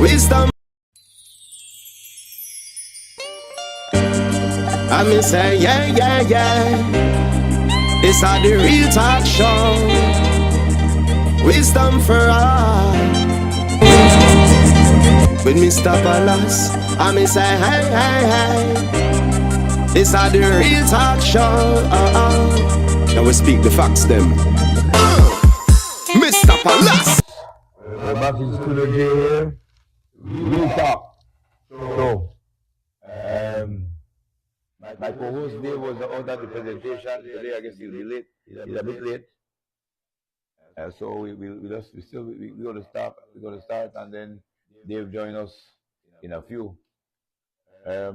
Wisdom. I me say, yeah, yeah, yeah. It's a the real talk show. Wisdom for all. With Mr. Palace, I me say, hey, hey, hey. It's a the real talk show. Now we speak the facts, them. Mr. Palace. We're back in Studio J here. Real talk. So, my co-host Dave was out at the presentation today. I guess he'll be late. He's a bit late. So we're going to start. We're going to start, and then Dave join us in a few. I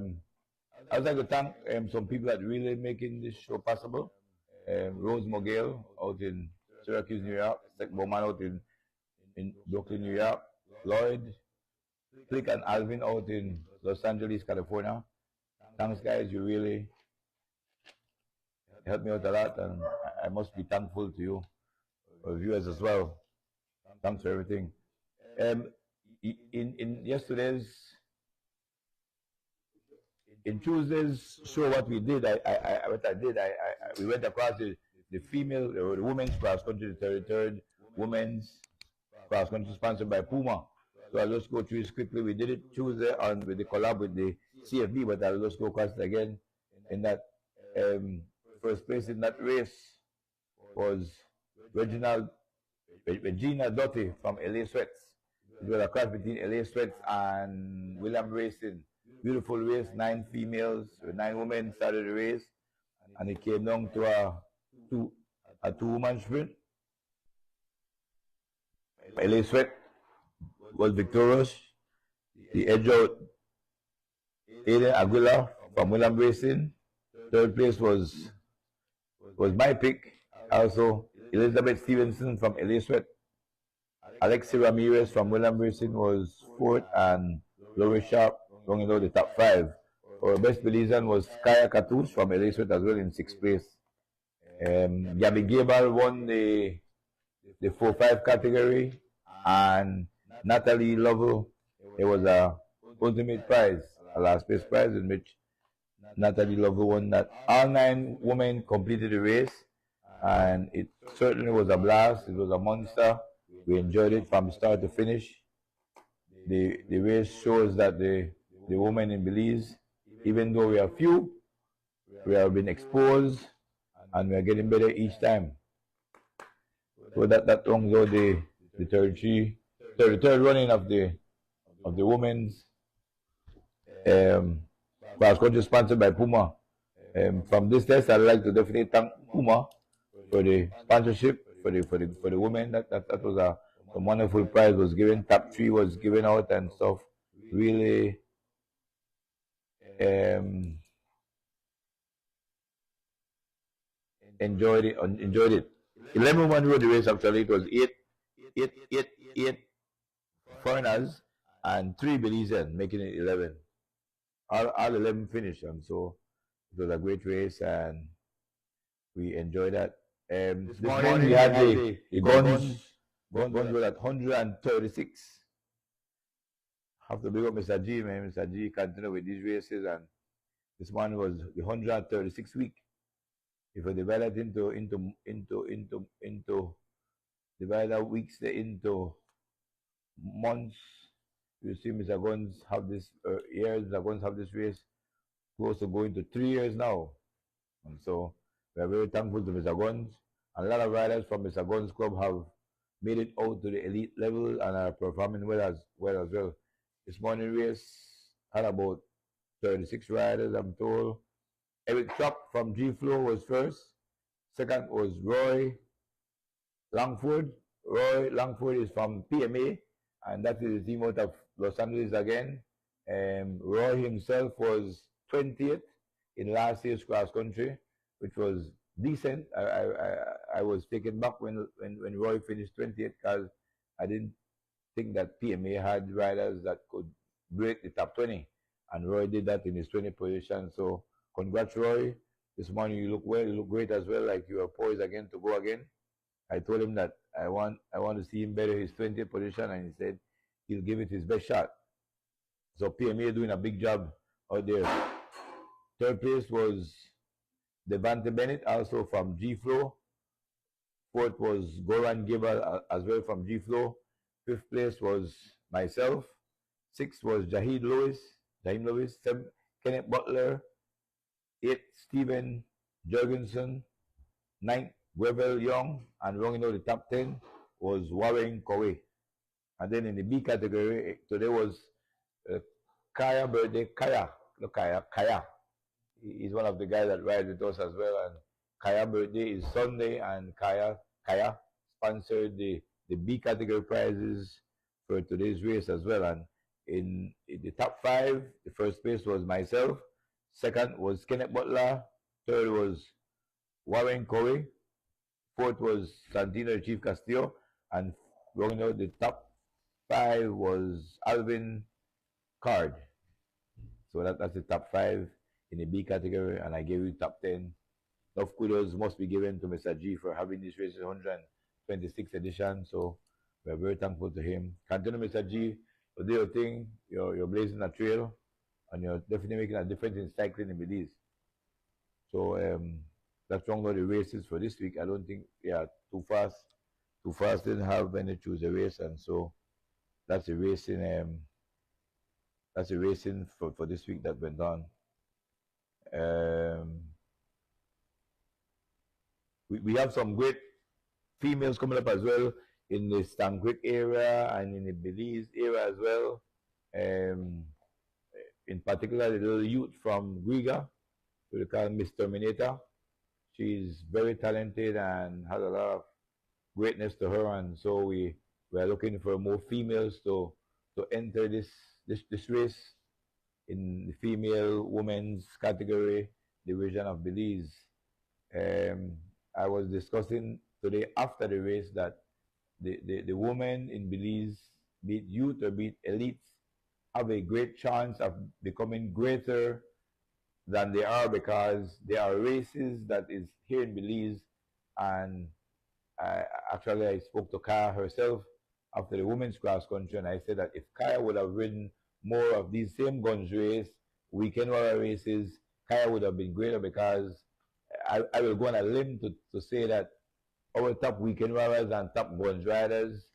would like to thank some people that really making this show possible. Rose Mogale out in Syracuse, New York. Seth Bowman out in Brooklyn, New York. Lloyd, Click and Alvin out in Los Angeles, California. Thanks, guys. You really helped me out a lot, and I must be thankful to you, viewers as well. Thanks for everything. In Tuesday's show, what we did, we went across the women's cross country, the 33rd women's cross country sponsored by Puma. So I'll just go through this quickly. We did it Tuesday with the collab with the CFB, but I'll just go across it again. In that first place in that race was Regina Doty from LA Sweats. It was a cross between LA Sweats and William Racing. Beautiful race, 9 females, 9 women started the race, and it came down to a two-woman sprint. LA Sweat was victorious. The edge out Aiden Aguilar from William Racing. Third place was my pick. Also, Elizabeth Stevenson from LA Sweat. Alexi Ramirez from William Racing was fourth, and Laurie Sharp rounding out the top 5. Our best Belizean was Kaya Katouche from LA Sweat as well in 6th place. Gabby Gable won the 4-5 category, and Natalie Lovell, it was a ultimate prize, a last place prize, in which Natalie Lovell won that. All 9 women completed the race, and it certainly was a blast. It was a monster. We enjoyed it from start to finish. The race shows that the women in Belize, even though we are few, we have been exposed, and we are getting better each time. So that rounds out the 33rd running of the women's cross country sponsored by Puma. From this test, I'd like to definitely thank Puma for the sponsorship for the women. That was a wonderful prize was given. Top 3 was given out and stuff. Really enjoyed it. 11 women rode the race. Actually, it was 8 foreigners and 3 Belizean, making it 11. All 11 finished, and so it was a great race, and we enjoyed that. This morning we had the guns were at 136. Have to big up Mr. G, man. Mr. G continue with these races, and this one was the 136 week. If we divide it divide our weeks into months, you see Mr. Guns have this years. Mr. Guns have this race close to going to 3 years now, and so we are very thankful to Mr. Guns. A lot of riders from Mr. Guns Club have made it out to the elite level and are performing well as well. This morning race had about 36 riders, I'm told. Eric Chop from G Flow was first. Second was Roy Langford. Roy Langford is from PMA, and that is the team out of Los Angeles again. Roy himself was 20th in last year's cross country, which was decent. I was taken back when Roy finished 20th, because I didn't think that PMA had riders that could break the top 20, and Roy did that in his 20th position. So congrats, Roy. This morning you look well. You look great as well, like you are poised again to go again. I told him that I want to see him better his 20th position, and he said he'll give it his best shot. So PMA doing a big job out there. Third place was Devante Bennett, also from G-Flow. Fourth was Goran Gibal, as well from G-Flow. Fifth place was myself. Sixth was Jaheim Lewis. Seventh, Kenneth Butler. Eighth, Steven Jorgensen. Ninth, Wevel Young. And rounding out the top 10 was Warren Kowe. And then in the B category, today was Kaya birthday. Kaya. He's one of the guys that rides with us as well. And Kaya birthday is Sunday, and Kaya sponsored the B category prizes for today's race as well. And in the top 5, the first place was myself. Second was Kenneth Butler. Third was Warren Kowe. Fourth was Santino Chief Castillo. And rounding out the top 5 was Alvin Card. So that's the top 5 in the B category, and I gave you top 10. Enough kudos must be given to Mr. G for having this race 126th edition. So we're very thankful to him. Continue, Mr. G. So do your thing. You're blazing a trail, and you're definitely making a difference in cycling in Belize. So that's wrong with the races for this week. I don't think too fast. Too fast didn't have any choose a race, and so that's the racing. That's the racing for this week that went on. We have some great females coming up as well in the Stanquik area and in the Belize area as well. In particular, the little youth from Riga, who they call Miss Terminator. She's very talented and has a lot of greatness to her, and so we are looking for more females to enter this race in the female women's category division of Belize. I was discussing today after the race that the women in Belize, be it youth or be it elites, have a great chance of becoming greater than they are, because there are races that is here in Belize. And I spoke to Kaya herself after the women's cross country, and I said that if Kaya would have ridden more of these same guns race, weekend warrior races, Kaya would have been greater, because I will go on a limb to say that our top weekend warriors and top guns riders,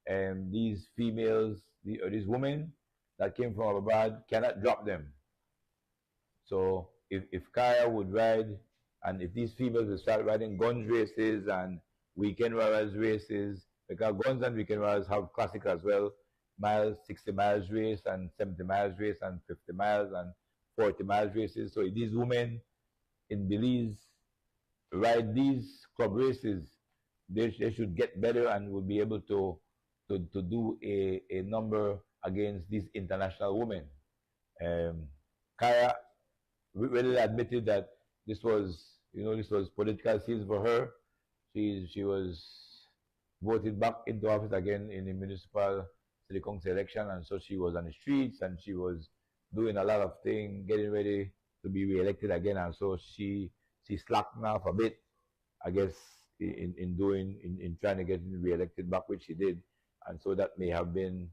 and these females, these women that came from abroad, cannot drop them. So if Kaya would ride, and if these females will start riding guns races and weekend warriors races, because guns and weekend warriors have classics as well, 60 miles race and 70 miles race and 50 miles and 40 miles races. So if these women in Belize ride these club races, they should get better and will be able to do a number against these international women. Kaya readily admitted that this was political scenes for her. She was voted back into office again in the municipal city council election, and so she was on the streets and she was doing a lot of things, getting ready to be re-elected again, and so she slacked off a bit, I guess, in trying to get re-elected back, which she did. And so that may have been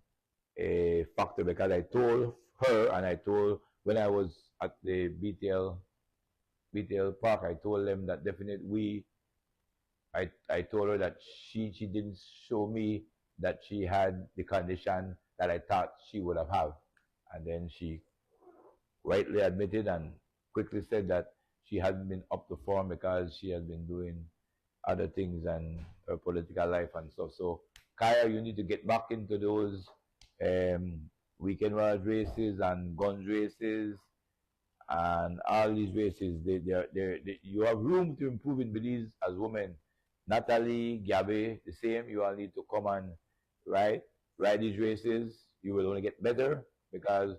a factor, because I told her, and I told, when I was at the BTL Park, I told them that definitely I told her that she didn't show me that she had the condition that I thought she would have. And then she rightly admitted and quickly said that she hadn't been up to form because she had been doing other things and her political life and stuff. So Kaya, you need to get back into those weekend ride races and guns races and all these races. You have room to improve in Belize as women. Natalie, Gabe, the same. You all need to come and ride these races. You will only get better, because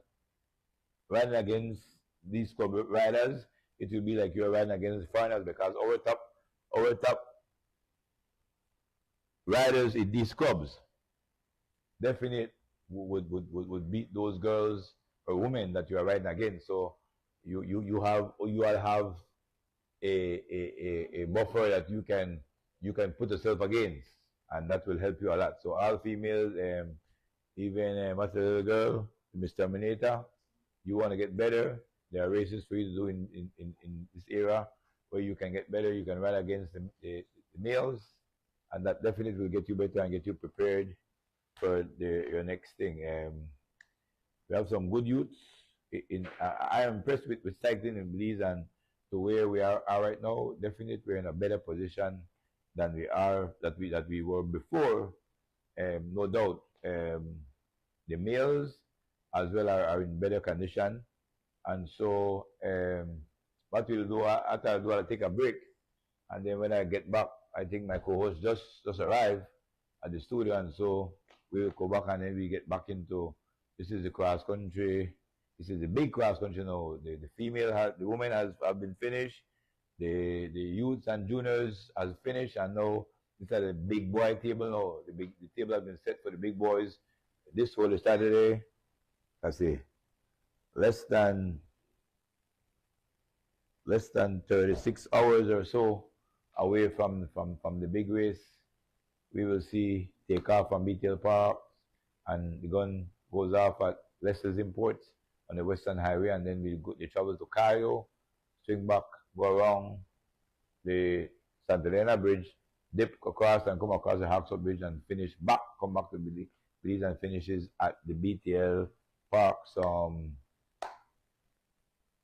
riding against these club riders, it will be like you're riding against foreigners, because our top riders in these clubs definitely would beat those girls or women that you are riding against. So you all have a buffer that you can put yourself against, and that will help you a lot. So all females even what's the little girl, Miss Terminator. You want to get better. There are races for you to do in this era where you can get better. You can run against the males, and that definitely will get you better and get you prepared for your next thing. We have some good youths. I am impressed with cycling in Belize, and to where we are right now. Definitely, we're in a better position than we were before. No doubt, the males as well are in better condition, and so what we'll do after I'll take a break, and then when I get back, I think my co-host just arrived at the studio, and so we'll go back and then we get back into this is the cross country. This is the big cross country now. The women have been finished. The youths and juniors has finished, and now this is the big boy table now. The table has been set for the big boys. This whole Saturday, I say, less than 36 hours or so away from the big race. We will see takeoff from BTL Park, and the gun goes off at Lester's Imports on the Western Highway, and then they travel to Cayo, swing back, go around the Santa Elena Bridge, dip across and come across the Hawksworth Bridge and finish back, come back to Belize and finishes at the BTL Park some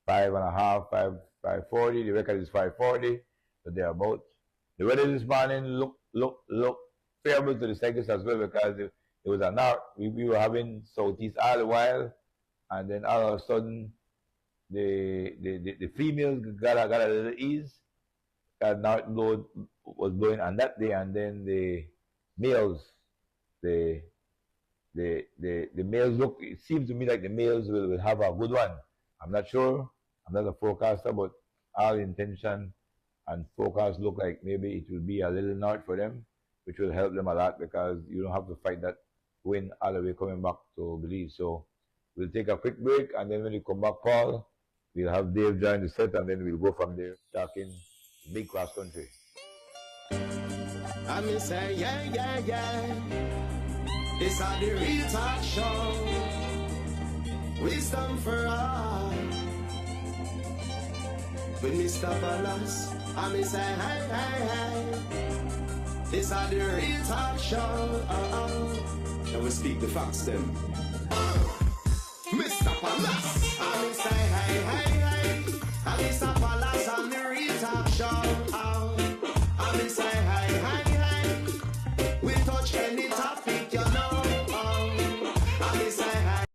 5:40. The record is 5:40, so they're about. The weather this morning look favorable to the cyclists as well, because it was a north. We were having southeast all the while, and then all of a sudden the females got a little ease. North load was blowing on that day, and then the males, the males look. It seems to me like the males will have a good one. I'm not sure. I'm not a forecaster, but all intention and forecast look like maybe it will be a little north for them, which will help them a lot because you don't have to fight that wind all the way coming back to Belize. So we'll take a quick break, and then when we come back, Paul, we'll have Dave join the set, and then we'll go from there talking big cross country. I mean say yeah. This are the real talk show. Wisdom for all. With Mr. Balance, I mean say hey. This are the real talk show. And we speak the facts them. Mr. Balance, I mean say hey. And Mr. Balance on the real talk show. I mean say hey. We touch any topic, you know. I mean say hey.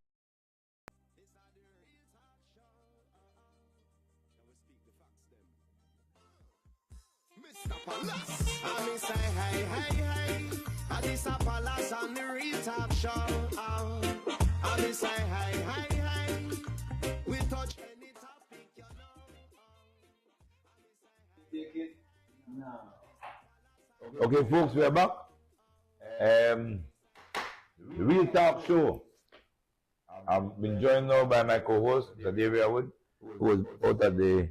Mr. Palace, I mean say hey. And this a Palace on the real talk show. I mean say hey. We touch any topic, you know. Okay, folks, we are back. The Real Talk Show. I've been joined now by my co-host, Davia Wood, who was out at the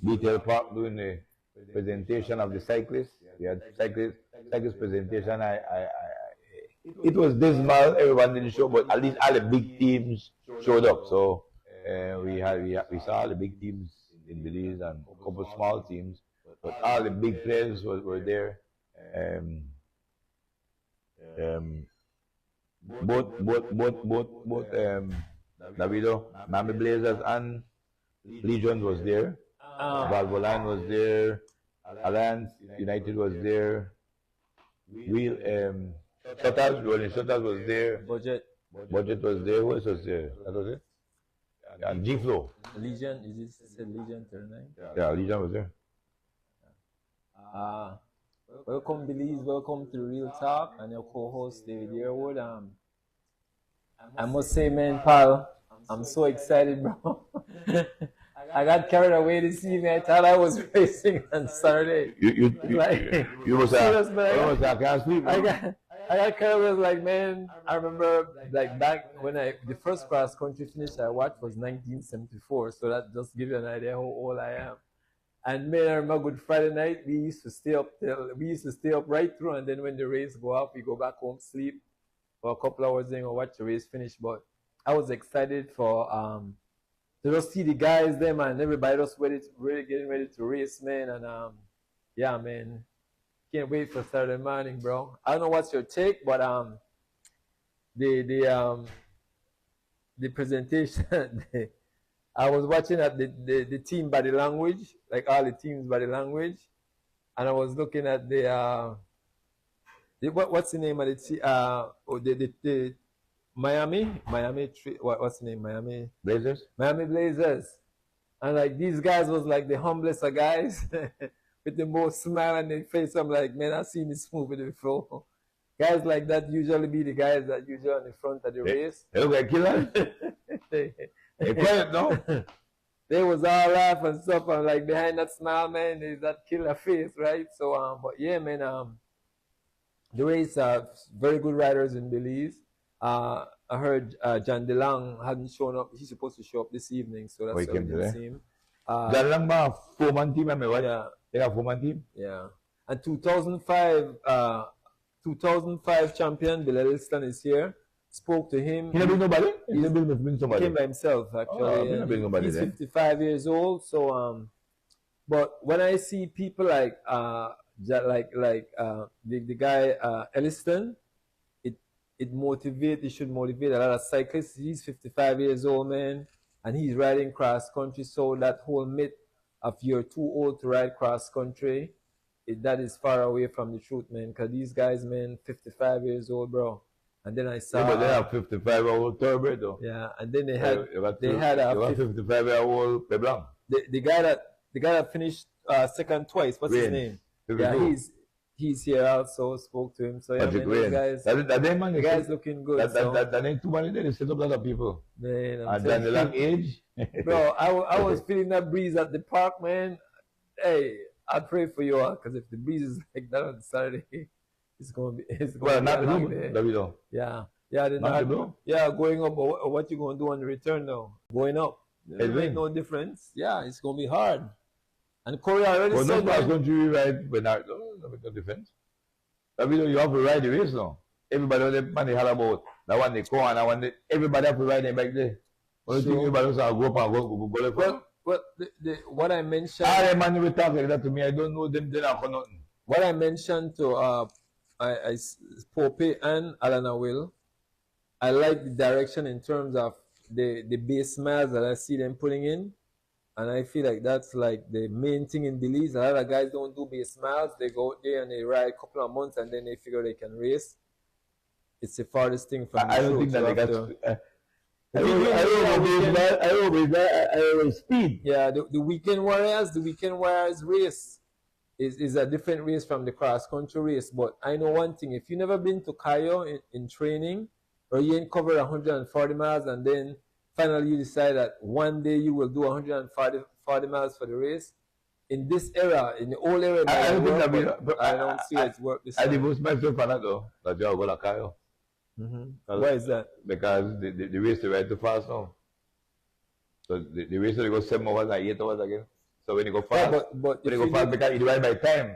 BTL Park doing the presentation of the cyclists. We had cyclist presentation. It was dismal. Everyone didn't show, but at least all the big teams showed up. So we saw all the big teams in Belize and a couple of small teams, but all the big players were there. Both Davido, Miami Blazers and Legion was there. Valvoline was there. Alliance United was there. Rolling Shutters was there. Budget was there. Who else was there? That was it. And G-Flow. Legion, is it said Legion 39? Yeah, Legion was there. Welcome Belize, welcome to Real Talk, and your co-host David Yearwood. I must say, man, pal, I'm so excited, bro. I got carried away this evening. I thought I was racing on Saturday. You must have. I can't sleep. I got carried away. Like, man, I remember like back when the first cross country finish I watched was 1974. So that just gives you an idea how old I am. And man, I remember Good Friday night, we used to stay up right through, and then when the race go up, we go back home, sleep. for a couple hours then or watch the race finish. But I was excited for to just see the guys there, man. Everybody just really getting ready to race, man. And yeah, man, can't wait for Saturday morning, bro. I don't know what's your take, but the presentation, I was watching at the team body language, like all the teams body language, and I was looking at the what's the name of the Miami, what's the name? Miami Blazers. And like these guys was like the humblest of guys with the most smile on their face. I'm like, man, I've seen this movie before. Guys like that usually be the guys that usually on the front of the race. They look like killers. They quiet, no? They was all laugh and stuff. And like behind that smile, man, is that killer face, right? So, but yeah, man, the race, very good riders in Belize. I heard John DeLong hadn't shown up. He's supposed to show up this evening, so that's why we didn't see him. John DeLong ba 4-man team, am I right? Yeah. They got 4-man team. Yeah. And 2005 champion Bill Elliston is here. Spoke to him. He never bring nobody. He never bring somebody. Came by himself actually. He bring nobody. He's 55 years old. So but when I see people like the guy Elliston, it should motivate a lot of cyclists. He's 55 years old, man, and he's riding cross country. So that whole myth of you're too old to ride cross country, that is far away from the truth, man. Because these guys, man, 55 years old, bro. And then I saw. Yeah, but they have 55-year-old thoroughbred, though. Yeah, and then they had a 55-year-old Peblanc. The guy that finished second twice. What's his name? Yeah, he's here also. Spoke to him. So yeah, man, those guys. The guys looking good. That ain't too many. They set up a lot of people. Man, and then the long age. Bro, I was feeling that breeze at the park, man. Hey, I pray for you all, because if the breeze is like that on Saturday, it's gonna be. Not the blue, Yeah, going up. What you gonna do on the return now? Going up. There ain't no difference. Yeah, it's gonna be hard. And Corey already said that. Country ride Bernard, no difference. You have to ride the race now. Everybody on the man they holler about that one they call and that one everybody have to ride them back there. Only thing everybody else go up and go. Well, what I mentioned. All the man will talk like that to me. I don't know them. They not for nothing. What I mentioned to I Pope and Alana Will, I like the direction in terms of the base miles that I see them putting in. And I feel like that's like the main thing in Belize. A lot of guys don't do base miles. They go out there and they ride a couple of months and then they figure they can race. It's the farthest thing from I don't think that they got I always speed. Yeah, the weekend warriors race is a different race from the cross country race. But I know one thing: if you never been to Cayo in training, or you ain't covered 140 miles, and then finally you decide that one day you will do 140 miles for the race, in this era, in the old era, I don't see it's work this time. I divorced myself for that though. That you go to Cayo. Why is that? Because the race they ride too fast now. So the race they go 7 hours and 8 hours again. So when you go fast, but when you go fast because you ride by time.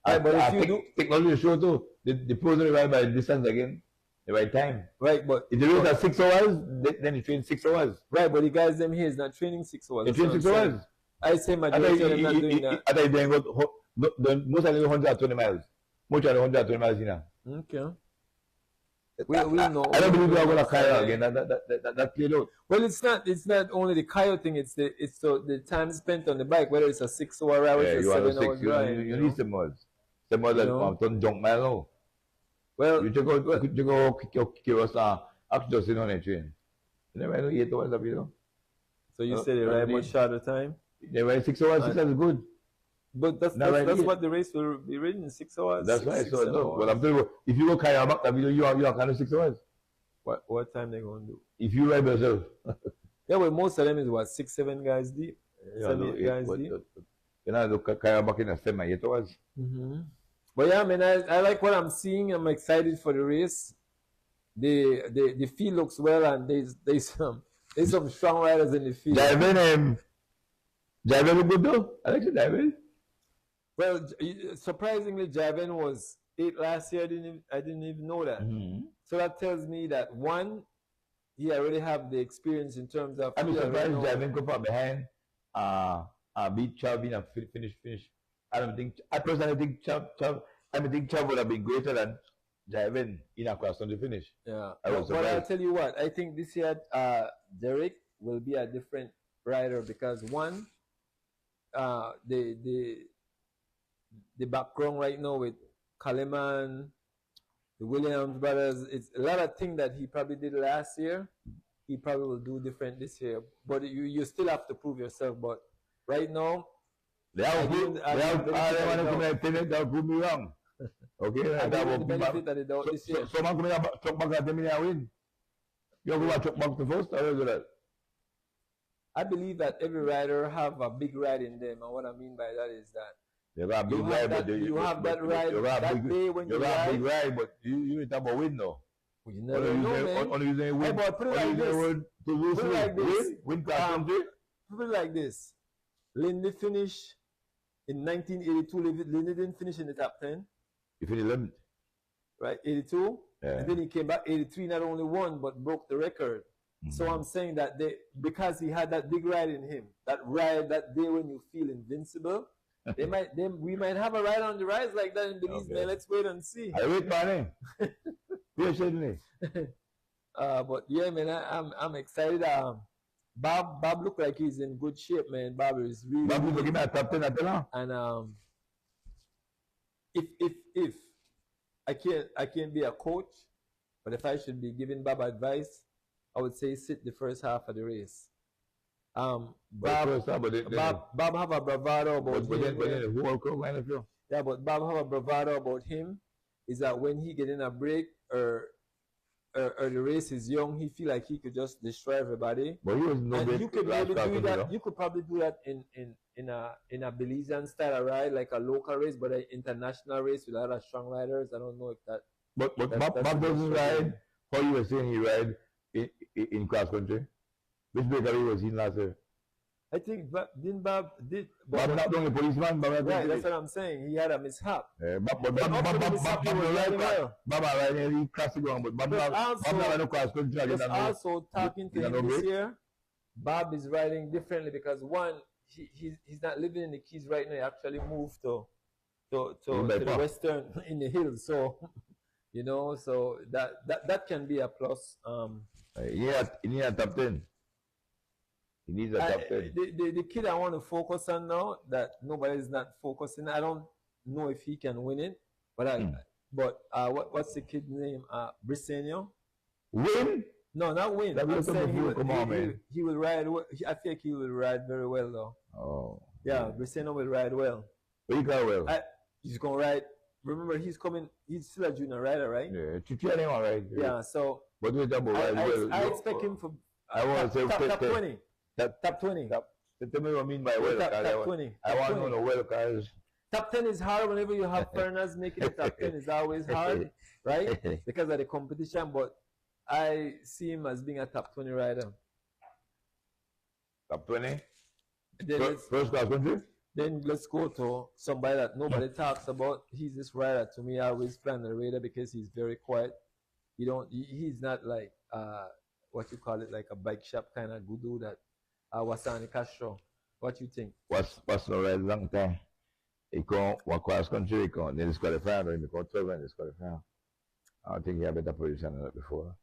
But if you do technology show too, the pros don't ride by distance again. They ride time. Right, but if the race at 6 hours, then you train 6 hours. Right, but the guys them here is not training 6 hours. They train 6 hours. I say majority of them not doing that. I thought they go most of them 120 miles. Much of them 120 miles, you know. Okay. We know. I don't believe we are going to Cayo again. That played out. Well, it's not only the Cayo thing. It's the time spent on the bike. Whether it's a 6 hour ride, or it's a 7 hour drive. You need some more. Some more than junk mile now. Well, you go kick us actually just in on a train. You never know 8 hours of you. So you say they ride much shorter time? They ride 6 hours. 6 hours is good. But that's what the race will be ridden in 6 hours. That's right. So no. Well, I'm telling you, if you go Cayo back, you are kind of 6 hours. What time they gonna do? If you ride by yourself. Yeah, well, most of them is what 6, 7 guys deep. 7, 8 guys deep. You know, look at Cayo back in a 7, 8 hours. But yeah, man, I like what I'm seeing. I'm excited for the race. The field looks well, and there's some strong riders in the field. Javen look good though. I like Javen. Well, surprisingly, Javen was 8 last year. I didn't even know that. So that tells me that one, he already have the experience in terms of. I'm surprised Jamin come from behind. Beat Chav and finish. I personally think Chav would have been greater than Jamin in a cross-country finish. Yeah, but I'll tell you what, I think this year Derek will be a different rider because one, the background right now with Kaliman, the Williams brothers, it's a lot of things that he probably did last year. He probably will do different this year. But you still have to prove yourself. But right now, they'll prove me wrong. Okay, I give the benefit of the doubt this year. So, man, truck back at them and win. You go truck back to first, or do that? I believe that every rider have a big ride in them, and what I mean by that is that you have a big ride, but you have that ride that day when you have a big ride, but you ain't about win though. Well, you never know, man. Only using win. Hey, but put it like this. Put it like this. Win country. Put it like this. Lindy finished in 1982. Lindy didn't finish in the top 10. He finished 11th. Right, 82. Yeah. And then he came back 83, not only won, but broke the record. So I'm saying that because he had that big ride in him, that ride that day when you feel invincible, we might have a ride on the rise like that in Belize, man. Let's wait and see. I wait, man. Patiently. But yeah, man, I'm excited. Bob look like he's in good shape, man. Bob is really. Bob is looking at top 10 at now. And if I can't be a coach, but if I should be giving Bob advice, I would say sit the first half of the race. Bob have a bravado about him. Yeah, but Bob have a bravado about him is that when he get in a break or the race is young, he feel like he could just destroy everybody. But he was no and you could maybe do that. You could probably do that in a Belizean style of ride, like a local race, but an international race with a lot of strong riders. I don't know if that. But Bob doesn't ride. How you were saying he ride in cross country? Which breakaway was he last year? I think Bob did. Bob not doing a policeman. Right, that's what I'm saying. He had a mishap. Bob riding he classic one, but Bob not riding cross country. Just also talking to him this year, Bob is riding differently because one, he's not living in the Keys right now. He actually moved to the western in the hills. So you know, so that can be a plus. He need a top 10. He needs a top 10. The kid I want to focus on now that nobody is not focusing. I don't know if he can win it, but what's the kid's name? Briseño. Win? No, not win. I'm saying he will ride. I think he will ride very well though. Oh. Yeah, Briseño will ride well. He got well. He's gonna ride. Remember, he's coming. He's still a junior rider, right? Yeah, Chichi all right. Yeah, so. But we talk about I expect him for. I want to say top 20. Top 20. Tell me what I mean by well. Top 20. I want to know the well cars. Top 10 is hard whenever you have foreigners making the top 10 is always hard, right? Because of the competition. But I see him as being a top 20 rider. Top 20. First class country. Then let's go to somebody that nobody talks about. He's this rider to me. I always plan the radar because he's very quiet. He's not like what you call it, like a bike shop kind of guru that Wasani Castro. What you think? What's no ride long time? He come cross country, he come then disqualified, or he come 12 and disqualified. I don't think he had better position than that before.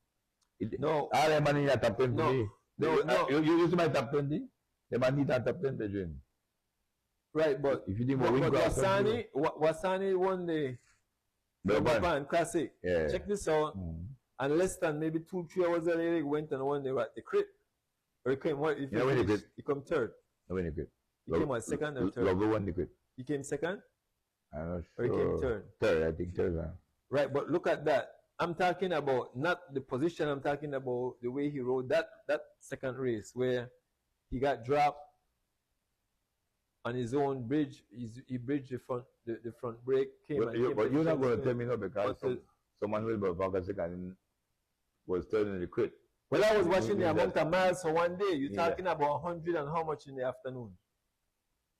No. All the money in the top 20. No. You used to my top 20? The money in the top 20, Pedro. Right, but if you didn't win Wasani won the Japan Classic. Yeah. Check this out. And less than maybe 2-3 hours later, he went and won the crit. Or he came what? If he come third. No, when he crit. He came what, second or third? Logo won the crit. He came second? I'm not Or sure. he came third? Third, I think third. Right, but look at that. I'm talking about not the position. I'm talking about the way he rode that second race where he got dropped on his own bridge. He bridged the front brake. But you're not going to tell me no because someone will be back second was third in the crit. Well, I was watching the amount of miles for one day. You're talking about 100 and how much in the afternoon?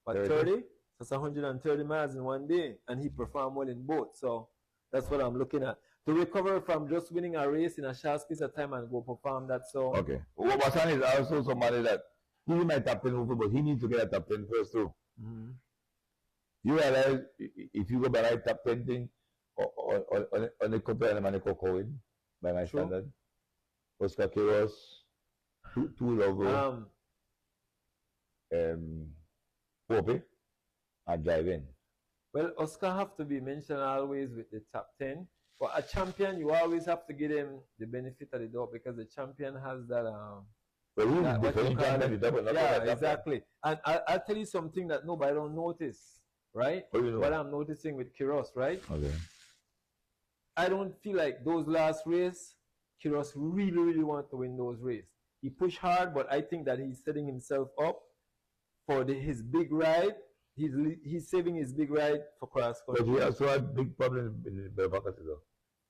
But 30? So it's 130 miles in one day, and he performed well in both. So That's what I'm looking at. To recover from just winning a race in a short space of time and go perform that. So Okay. Wasan is also somebody that he's my top 10 hopeful, but he needs to get a top 10 first too. mm-hmm. You realize if you go by right top 10 thing on the compare and Manico Cohen, by my True. standard, Oscar Quiros, two logo, Pope, and driving. Well, Oscar have to be mentioned always with the top 10. But a champion, you always have to give him the benefit of the doubt because the champion has that. But who's that, the what you defending call champion? it? You double, not Yeah, like exactly. And I'll tell you something that nobody don't notice, right? What do you know? What I'm noticing with Quiros, right? Okay. I don't feel like those last race, Quiros really want to win those races. He pushed hard, but I think that he's setting himself up for his big ride. He's saving his big ride for cross country. But he also had big problem in the back though.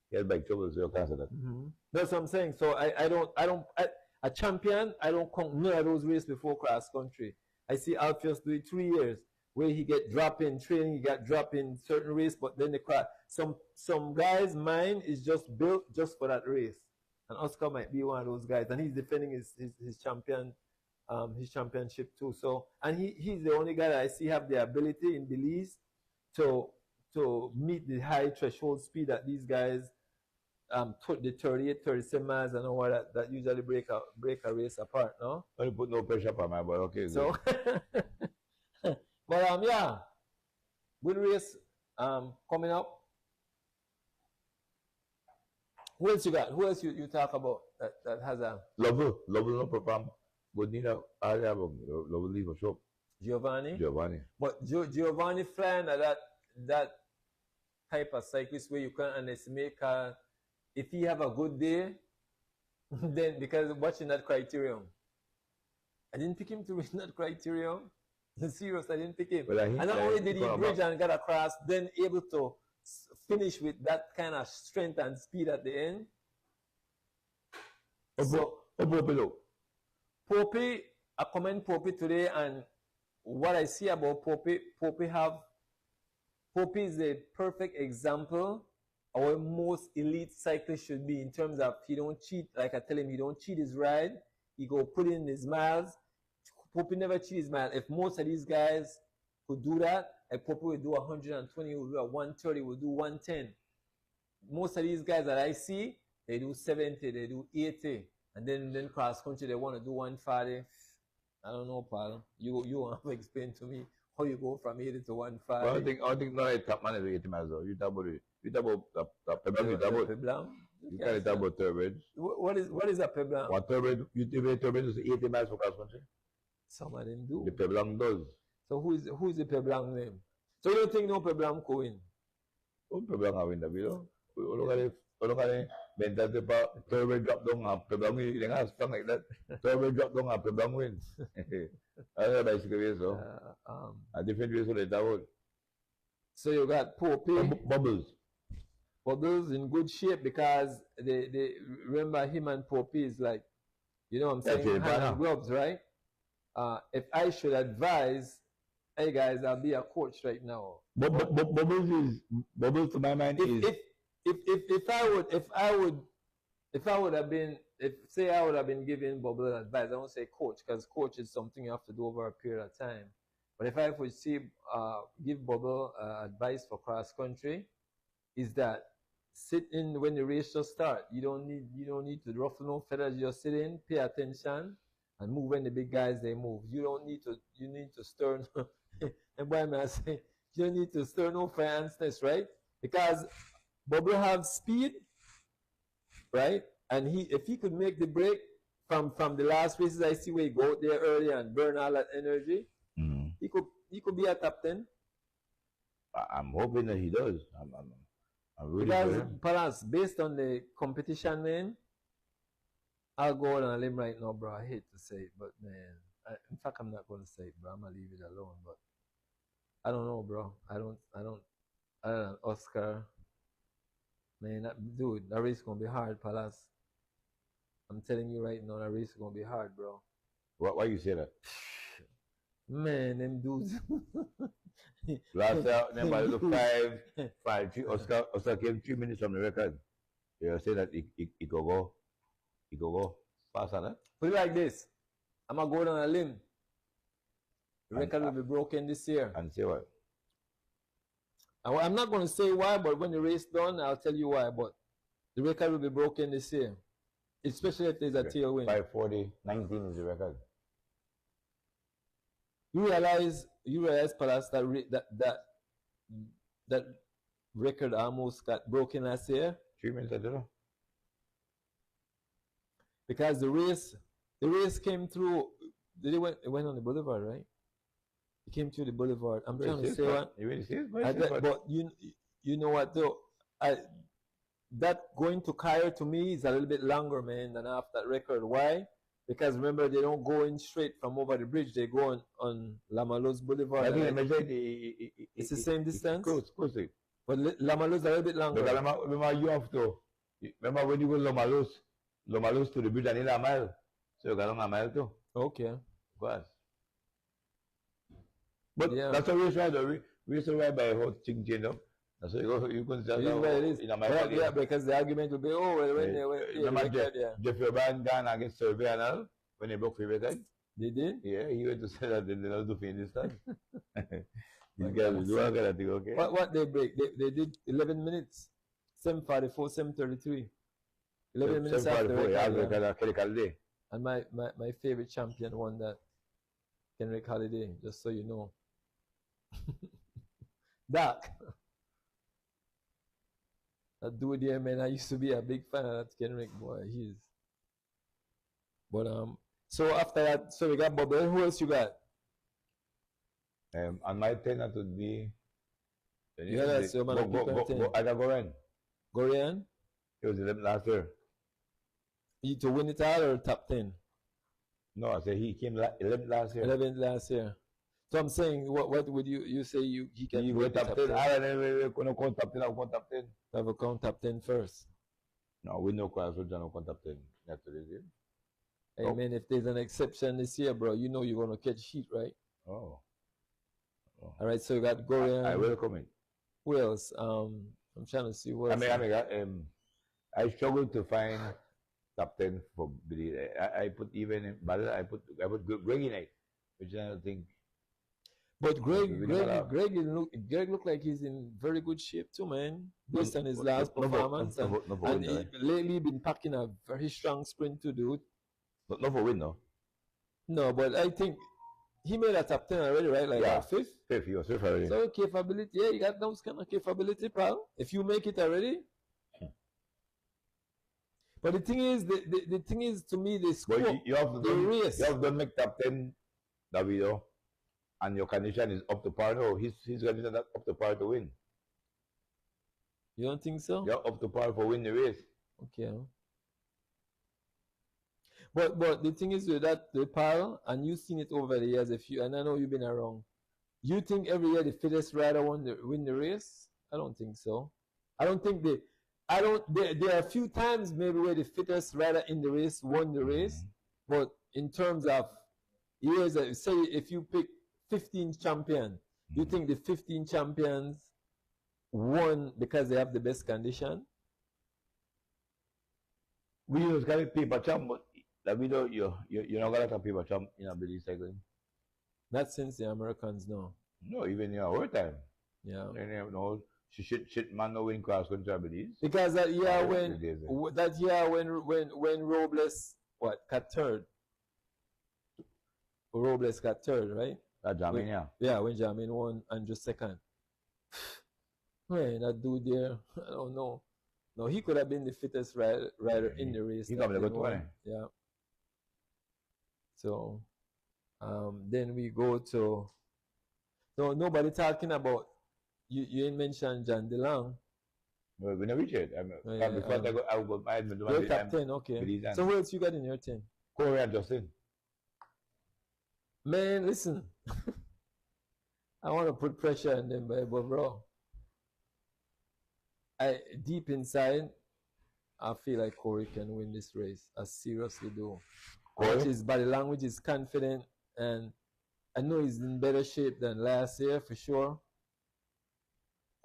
He had bike trouble, so you can't say that. Mm-hmm. That's what I'm saying. So a champion, I don't count none of those races before cross country. I see Alpheus do it 3 years where he get drop in training, he got drop in certain race, but then the cross. Some guys' mind is just built just for that race. And Oscar might be one of those guys, and he's defending his championship too. So, and he's the only guy that I see have the ability in Belize to meet the high threshold speed that these guys the 38, 37 miles and all that usually break a race apart, no? Don't put no pressure on my boy, okay. So but yeah. Good race coming up. Who else you got? Who else you talk about that has a Lovely no perform. But Nina I have lovely for sure. Giovanni? But Giovanni flying at that type of cyclist where you can't underestimate if he have a good day, then because watching that criterion. I didn't pick him to win that criterion. Serious, I didn't pick him. Well, and not only did he bridge and get across, then able to finish with that kind of strength and speed at the end. Pope, I commend Pope today, and what I see about Pope is a perfect example of what most elite cyclists should be in terms of he don't cheat. Like I tell him, he don't cheat his ride. He go put in his miles. Pope never cheat his miles. If most of these guys could do that, like Pope will do 120, will do 130, will do 110. Most of these guys that I see, they do 70, they do 80. And then cross country, they want to do 140. I don't know, pal. You want to explain to me how you go from 80 to 140. I think not a top man is 80 miles though. You talk about the Peblam. You can't talk about turbines. What is a Peblam? What turbine? You think turbine is 80 miles for cross country? Some of them do. The Peblam does. So who is the Peblam name? So you don't think no Peblam go in? Oh, Peblam have in the video. Orang kali mental tu pak turbo drop dong Peblam ni dengan strong like that. Turbo drop dong Peblam win. Ada bicycle race so. A different race they tahu. So you got Pope Bubbles in good shape because they remember him and Pope is like, you know what I'm saying, hand and gloves, right? If I should advise, hey guys, I'll be a coach right now. Bubbles to my mind is if I would have been giving Bubble advice, I won't say coach because coach is something you have to do over a period of time. But if I would give Bubble advice for cross country, is that sit in when the race just start. You don't need to ruffle no feathers. Just sit in, pay attention, and move when the big guys they move. You need to stir. And why may I say you don't need to stir no fanciness, right? Because Bubble have speed, right? And if he could make the break from the last races I see where he go out there early and burn all that energy, he could be a top 10. I'm hoping that he does. I'm really because perhaps based on the competition name, I'll go on a limb right now, bro. I hate to say it, but man, in fact, I'm not going to say it, bro. I'm gonna leave it alone. But I don't know, bro. I don't. Oscar. Man, dude, that race is gonna be hard, Palace. I'm telling you right now, that race is gonna be hard, bro. Why you say that? Man, them dudes. Last year, remember, it was 5-3. Oscar came 3 minutes from the record. You say that he could go faster, huh? Put it like this. I'm going to go down a limb. The record will be broken this year. And say what? I'm not going to say why, but when the race done, I'll tell you why. But the record will be broken this year, especially if there's a tailwind. 5:40.19 is the record. You realize, Palace, that record almost got broken last year? 3 minutes, I don't know. Because the race came through. It went on the boulevard, right? It came through the boulevard. I'm trying to say what. You really see it? But you know what though? That going to Cairo to me is a little bit longer, man, than after that record. Why? Because remember, they don't go in straight from over the bridge. They go on Lamalos Boulevard. I think it's the same distance. Close. But Lamalos are a little bit longer. But remember, you have to. Remember when you go Lamalos to the bridge and in a mile. So you got on a mile too. Okay. Of course. But yeah, that's a race ride by how things change up. That's how you can tell in a mile. Yeah, because the argument will be, oh, well, when they went, remember Jeffrey O'Brien gone against Survey and all, when they broke favorite time? They did? Yeah, he went to say that they don't do finish time. These guys do all kind of thing, okay? What they break? They did 11 minutes. 7:44, 7:33. 11 minutes after the record. Yeah. And my favorite champion won that. Kenrick Holiday, just so you know. Doc. That dude there, man, I used to be a big fan of that Kenrick boy. But so after that, so we got Bubble. Who else you got? On my 10 that would be that's your man. Gorian? He was 11 last year. He to win it all or top 10? No, I said he came 11th last year. 11th last year. So I'm saying, what would you say he can win top 10? I don't know, count top 10, I'll count top 10. Have a count top 10 first. No, we know quite so John count top 10 after this year. Hey man, if there's an exception this year, bro, you know you're gonna catch heat, right? Oh. All right, so you got Gorian. I welcome it. Who else? I'm trying to see what else. I struggled to find top 10 for Billy. I put even in battle. I put Greg in it, which I don't think. But Greg look like he's in very good shape too, man. Based on his last performance, and lately been packing a very strong sprint to do. Not for win, no. No, but I think he made a top 10 already, right? Like yeah, fifth. He was fifth already. So capability, yeah, you got those kind of capability, pal. If you make it already. But the thing is, to me, the scope, you have race. You have to make top 10, Davido, and your condition is up to par. No, his condition is not up to par to win. You don't think so? You're up to par for win the race. Okay. But the thing is with that, the par, and you've seen it over the years, and I know you've been around. You think every year the fittest rider win the race? I don't think so. There are a few times maybe where the fittest rider in the race won the race, but in terms of years, say if you pick 15 champions, you think the 15 champions won because they have the best condition? We use carry paper champ, but Davido, you're not gonna have paper champ in a Billy cycling. Not since the Americans, no. No, even in our time. Yeah. They never know. Shit man no win cross country abilities. Because that year when Robles got third. Robles got third, right? That Jamin, yeah. Yeah, when Jamin won and just second. Man, that dude there, I don't know. No, he could have been the fittest rider in the race. He got the good one. Yeah. So then we go to nobody talking about you ain't mentioned John DeLong. No, we never reach it. Before I go you're top 10, okay. So who else you got in your 10? Corey and Justin. Man, listen. I want to put pressure on them, but bro, deep inside, I feel like Corey can win this race. I seriously do. His body language is confident, and I know he's in better shape than last year for sure.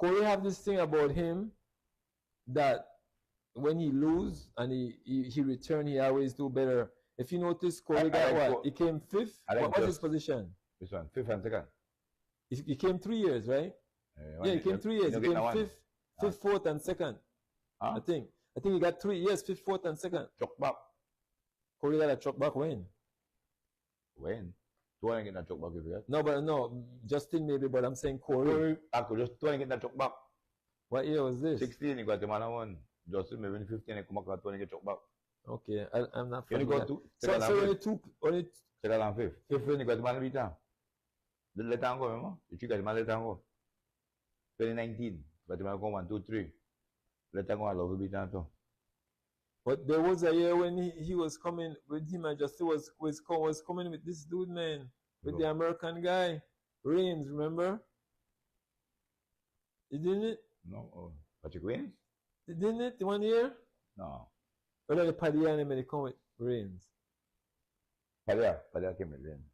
Corey have this thing about him that when he lose and he return, he always do better. If you notice, Corey got what? He came fifth. What was his position? This one, fifth and second. He came 3 years, right? Yeah, he came 3 years. He came fifth, fourth, and second. Huh? I think he got 3 years, fifth, fourth, and second. Chuck back. Corey got a truck back when? When? Two and get that chuck back if you get. No, but no, Justin maybe, but I'm saying Corey. I could just two and get that chuck back. What year was this? 16, he got the man one. Justin maybe 15, he come back at 20 get chuck back. Okay, I'm not. You only got two. So only second and fifth. Fifth when he got the man beat down. Let him go, remember? You got the man let him go. 2019, but the man go 1, 2, 3. Let him go, I love beat down too. But there was a year when he was coming with him and Justin was coming with this dude, man, with the American guy, Reigns, remember? He didn't it? No, Patrick Reigns? He didn't it 1 year? No. But then the Padilla and they come with Reigns. Padilla came with Reigns.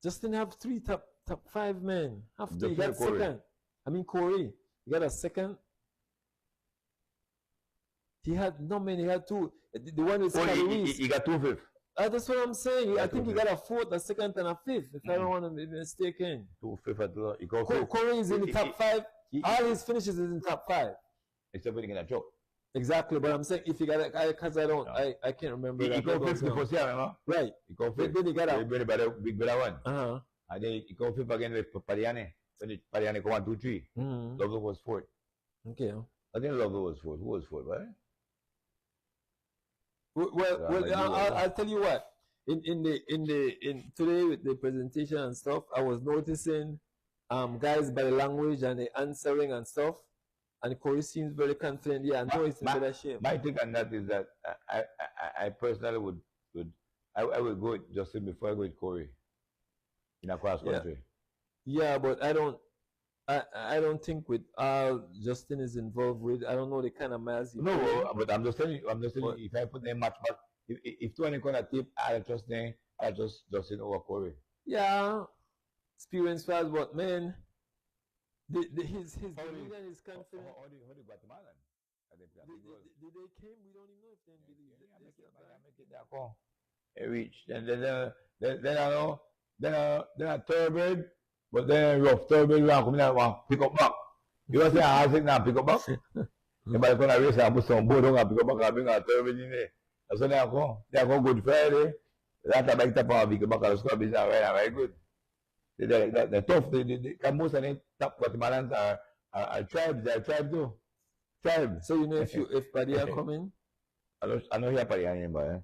Justin have three top 5 men. After he Justin got Corey. second. I mean Corey. He got a second. He had no man, he had 2. The one is he got 2 fifth. That's what I'm saying. I think he got a 4th, a 2nd, and a 5th, if I don't want to be mistaken. 2 fifth at the he got fifth. Corey is in the top 5. All his finishes is in top 5. Except when he get a choke. Exactly, but I'm saying if he got it, because I can't remember. He got fifth before year, remember? Right. He got fifth. Then he got a big better one. Uh-huh. And then he got fifth again with Padiane. When Padiane go 1, 2, 3. Mm-hmm. Logo was 4th. Okay. I think Logo was 4th. Who was 4th, right? Well, I'll tell you what. In today with the presentation and stuff, I was noticing guys body language and the answering and stuff, and Corey seems very confident. Yeah, I know he's in better shape. My take on that is that I personally would go with Justin before I go with Corey in a cross country. Yeah, but I don't think with all Justin is involved with. I don't know the kind of miles he No, but I'm just telling you. If I put them match back, if two any kind of tip, I just Justin over Corey. Yeah, experience wise, but man, his demeanor and his confidence. How do Guatemalan? Did they came? We don't even know if they believe. They reach. Then I know. Then a thoroughbred. But then rough thoroughbred we come in and pick up back. You know say I say now pick up back. Somebody gonna race and put some board on and pick up back and bring a thoroughbred in there. That's what they go. They go Good Friday. That's a big tap on pick up back and score business very good. They're tough. Most of the top Guatemalans are tribes. They're tribes too. Tribes. So you know if Padilla come in? I know here Padilla in but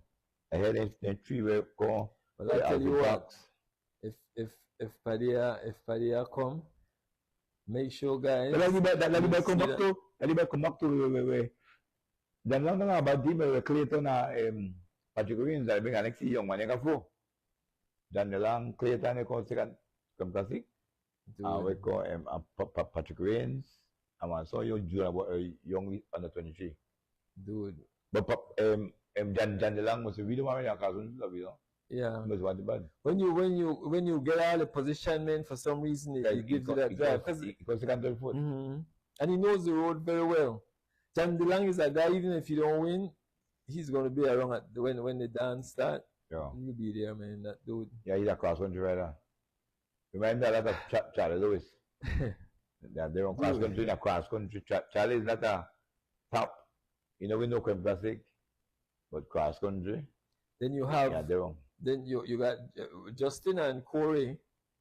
I hear the tree will go. But I tell you what, if Padilla come, make sure guys. That come back to then lang nga about team Clayton na Patrick Reigns that bring next young man yung flow. Dan lang Clayton na ko second classic. We ko Patrick Reigns. I saw you young under 23. Dude. But Jan lang was a video man yung kasun sa video. Yeah. When you get all the positionment for some reason it gives you that drive because second third foot. And he knows the road very well. Jan DeLang is a guy, even if you don't win, he's going to be around when the dance start. Yeah. You'll be there, man, that dude. Yeah, he's a cross country rider. Remind me a lot of Charlie Lewis. They're on cross country, a cross country. Charlie is not a top, we know classic, but cross country. Then you have, yeah, they're on. Then you got Justin and Corey.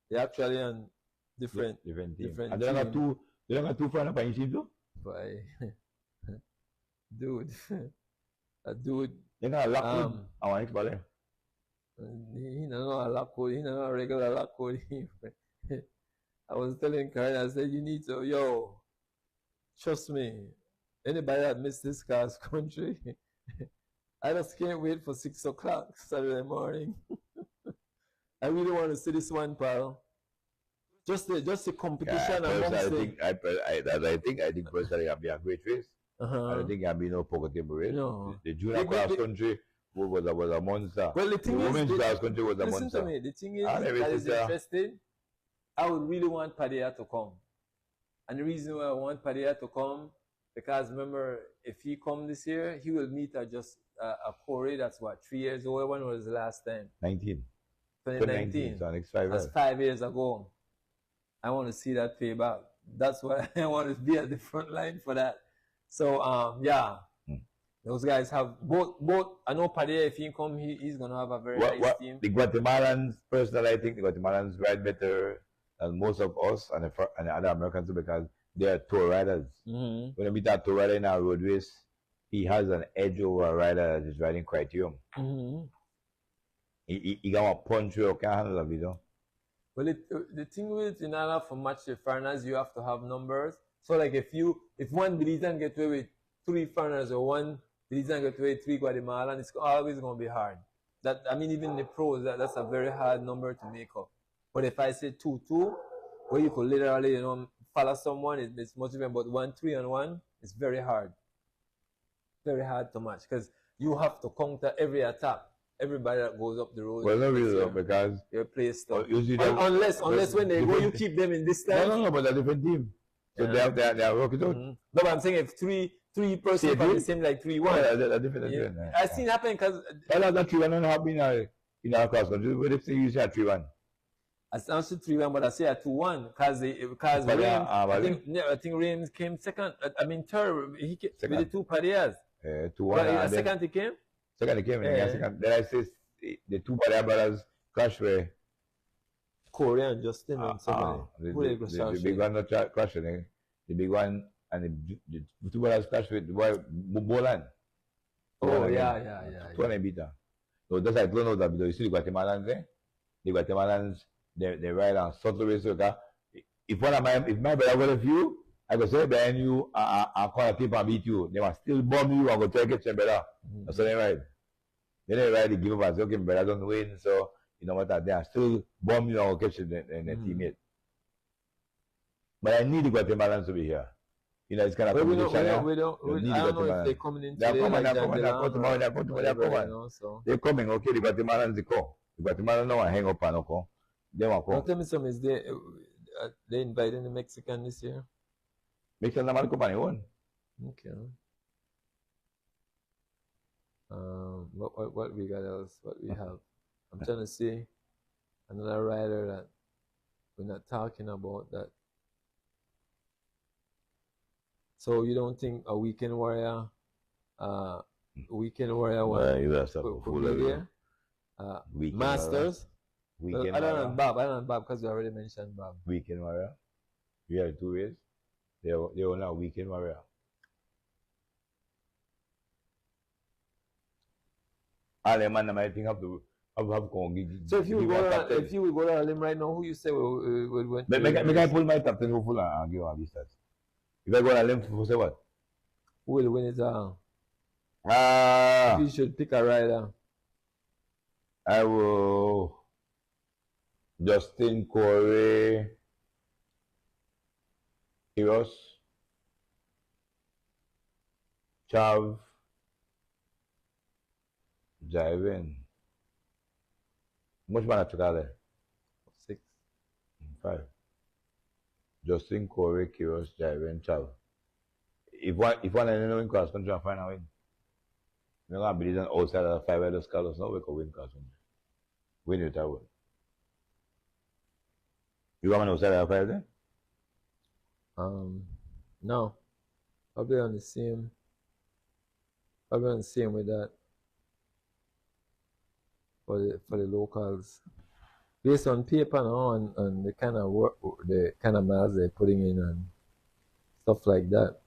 They're actually on different teams. And they don't have two friends on team too? Dude. A dude. They got a lock I want to play. He don't know a lock code. He don't know a regular lock code. I was telling Karen, I said, you need to, trust me, anybody that missed this cross country, I just can't wait for 6 o'clock Saturday morning. I really want to see this one, pal. Just the competition amongst them. I think personally I'll be a great race. I don't think I'll be no pocket race. No. The junior cross country was a monster. Well, the thing is, women's cross country was a listen monster. to me. The thing is, And that is everything, interesting. I would really want Padilla to come. And the reason why I want Padilla to come, because remember, if he come this year, he will meet a Corey that's what, 3 years old. When was the last time? 19. 2019. So next 5 That's years. 5 years ago. I want to see that payback. That's why I want to be at the front line for that. So, yeah. Those guys have both. I know Padilla, if he come, he's going to have a very nice team. The Guatemalans, personally, I think the Guatemalans ride better than most of us and the other Americans too, because they are tour riders. Mm-hmm. When you meet a tour rider in a road race, he has an edge over a rider that is riding Criterium. Mm-hmm. He got a punch you can't handle it, you know. Well, the thing with in order for match the foreigners, you have to have numbers. So, like if one Belizean get away with 3 foreigners or one Belizean get away with 3 Guatemalan, it's always going to be hard. That, I mean, even the pros, that's a very hard number to make up. But if I say 2-2, where you could literally, follow someone, it's much different. But 1-3-1, it's very hard. Very hard to match because you have to counter every attack. Everybody that goes up the road. Well, not really, because your play stuff. Unless when they go, you keep them in distance. No, but they're a different team. So they are working out. Mm-hmm. No, but I'm saying if three person from the same like 3-1. Yeah, they're different. Yeah. I've seen happen because that 3-1 have been in our cross country. But if they use a 3-1. I sound 3-1, but I say a 2-1 because I think Rames came second. I mean third. He came second. With the 2 Padillas. 2-1. Second he came. Second he came. Second. Then I say the 2 Padilla brothers clash where Corey and Justin and somebody. The big one not clashing. The big one and the 2 brothers clash with the boy Bolan. Oh yeah. 2-1 beat her. So that's I don't know that because you see the Guatemalans there. The Guatemalans they ride on subtle ways. If my brother was with you, I could say behind you, I call a tip and beat you. They must still bomb you and go try to get your brother. That's how they ride. Then they ride, they give up and say, okay, my brother don't win, so you know what, they are still bomb you and go catch their teammate. But I need the Guatemalans to be here. It's kind of competition. I don't know if they're coming in today. They're coming, okay, the Guatemalans they come. The Guatemalans don't hang up and come. They won't come. Tell me something, is they inviting the Mexican this year? Mexican naman ko pa yun. Okay. What we got else? What we have? I'm trying to see another rider that we're not talking about that. So you don't think a Weekend Warrior You have could be there? Masters? Weekend I don't know Bob because we already mentioned Bob. Weekend Warrior. We have 2 ways. They are now Weekend Warrior. All them man might think have gone. So if you would go down a limb right now, who you say would win? Make I pull my captain who full and give all these stats. If I go on a limb, who say what? Who will win it all? You should pick a rider. I will Justin, Corey, Kiros, Chav, Jaiven. Much man at there? 6. 5. Justin, Corey, Kiros, Jaiven, Chav. If one in cross country and find a win. You're not believe that outside of 5 of those colors, no, we can win cross country. Win with that one. You want to outside of 5 then? No. Probably on the same with that. For the locals. Based on paper now and the kind of work, the kind of miles they're putting in and stuff like that.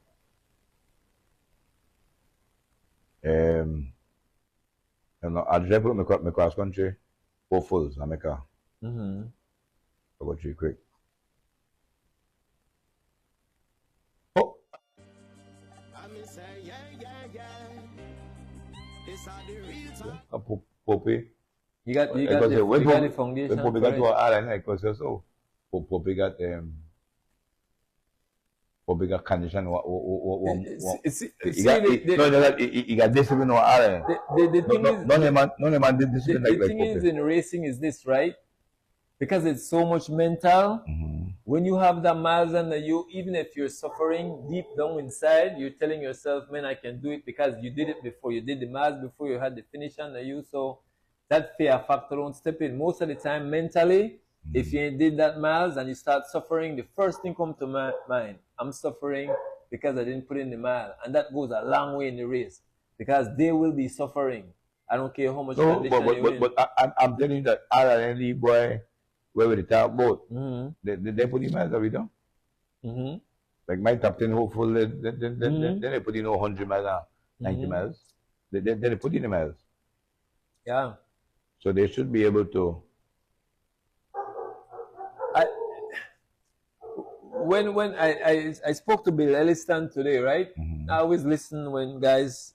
I'll just put my cross country 4 fulls and make a I'll go 3 quick. Oh! Poppy. You got the foundation. Poppy got to our island, like so. Poppy got for bigger condition. He got discipline or other. The thing is, none of them did discipline the thing is in racing is this, right? Because it's so much mental. When you have that miles under you, even if you're suffering deep down inside, you're telling yourself, man, I can do it because you did it before. You did the miles before, you had the finish under you. So that fear factor don't step in. Most of the time, mentally, if you did that miles and you start suffering, the first thing come to my mind, I'm suffering because I didn't put in the mile. And that goes a long way in the race because they will be suffering. I don't care how much condition you win. But I'm telling you that RNLE boy, where we the top boat, they put the miles every time. Like my top 10 hopeful, then they put in 100 miles, 90 miles. Then they put in the miles. Yeah. So they should be able to. When I spoke to Bill Elliston today, right? I always listen when guys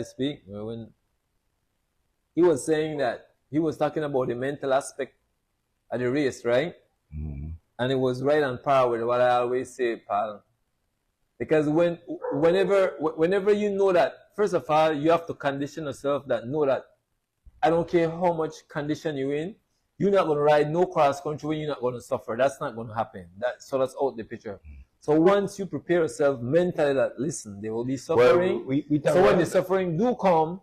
speak. When he was saying that he was talking about the mental aspect of the race, right? And it was right on par with what I always say, pal. Because whenever you know that, first of all, you have to condition yourself that know that I don't care how much condition you're in, you're not going to ride no cross country when you're not going to suffer. That's not going to happen. So that's out the picture. So once you prepare yourself mentally that, listen, they will be suffering. So when the suffering do come,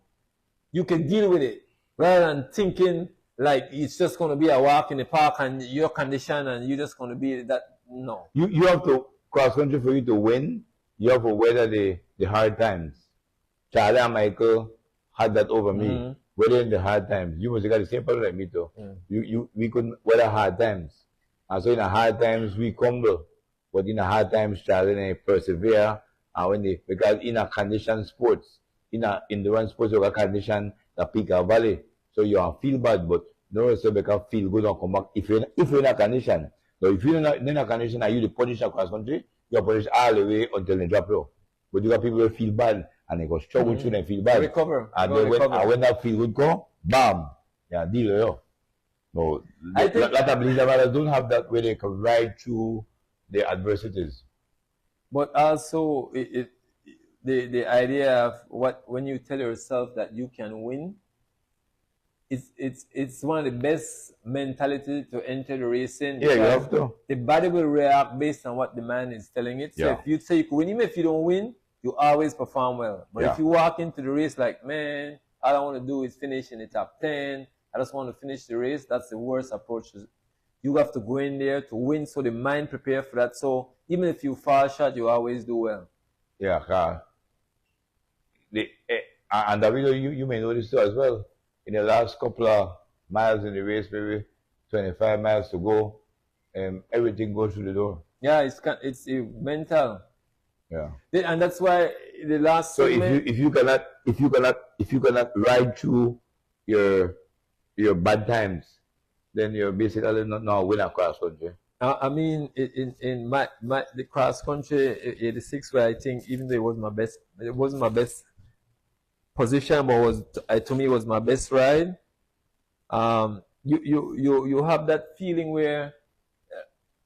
you can deal with it. Rather than thinking like it's just going to be a walk in the park and your condition and you're just going to be that. No. You have to, cross country for you to win, you have to weather the hard times. Charlie and Michael had that over me. Whether in the hard times, you must have got the same problem like me too. We couldn't weather hard times. And so in the hard times, we crumble. But in the hard times, Charlie and I persevere. And because in a conditioned sports, in a endurance sports, you have a condition that peak or valley. So you feel bad, but no so because feel good and come back if you're in a condition. So if you're not in a condition and you the punish across country, you're punished all the way until they drop you. But you got people who feel bad and they go struggle through and feel bad. Recover. And then when that feel good go, bam, yeah, deal with you. No, a lot of believers don't have that where they can ride through the adversities. But also the idea of when you tell yourself that you can win, it's one of the best mentality to enter the racing. Yeah, you have to. The body will react based on what the man is telling it. So if you say you can win, even if you don't win, you always perform well. But if you walk into the race like, man, all I want to do is finish in the top 10, I just want to finish the race, that's the worst approach. You have to go in there to win, so the mind prepare for that. So even if you fall short, you always do well. Yeah, and you may notice too as well. In the last couple of miles in the race, maybe 25 miles to go, everything goes through the door. Yeah, it's mental. Yeah, and that's why the last. So if you cannot ride through your bad times, then you're basically not win a cross country. I mean, in the cross country 86, where I think even though it wasn't my best position, but to me it was my best ride. You have that feeling where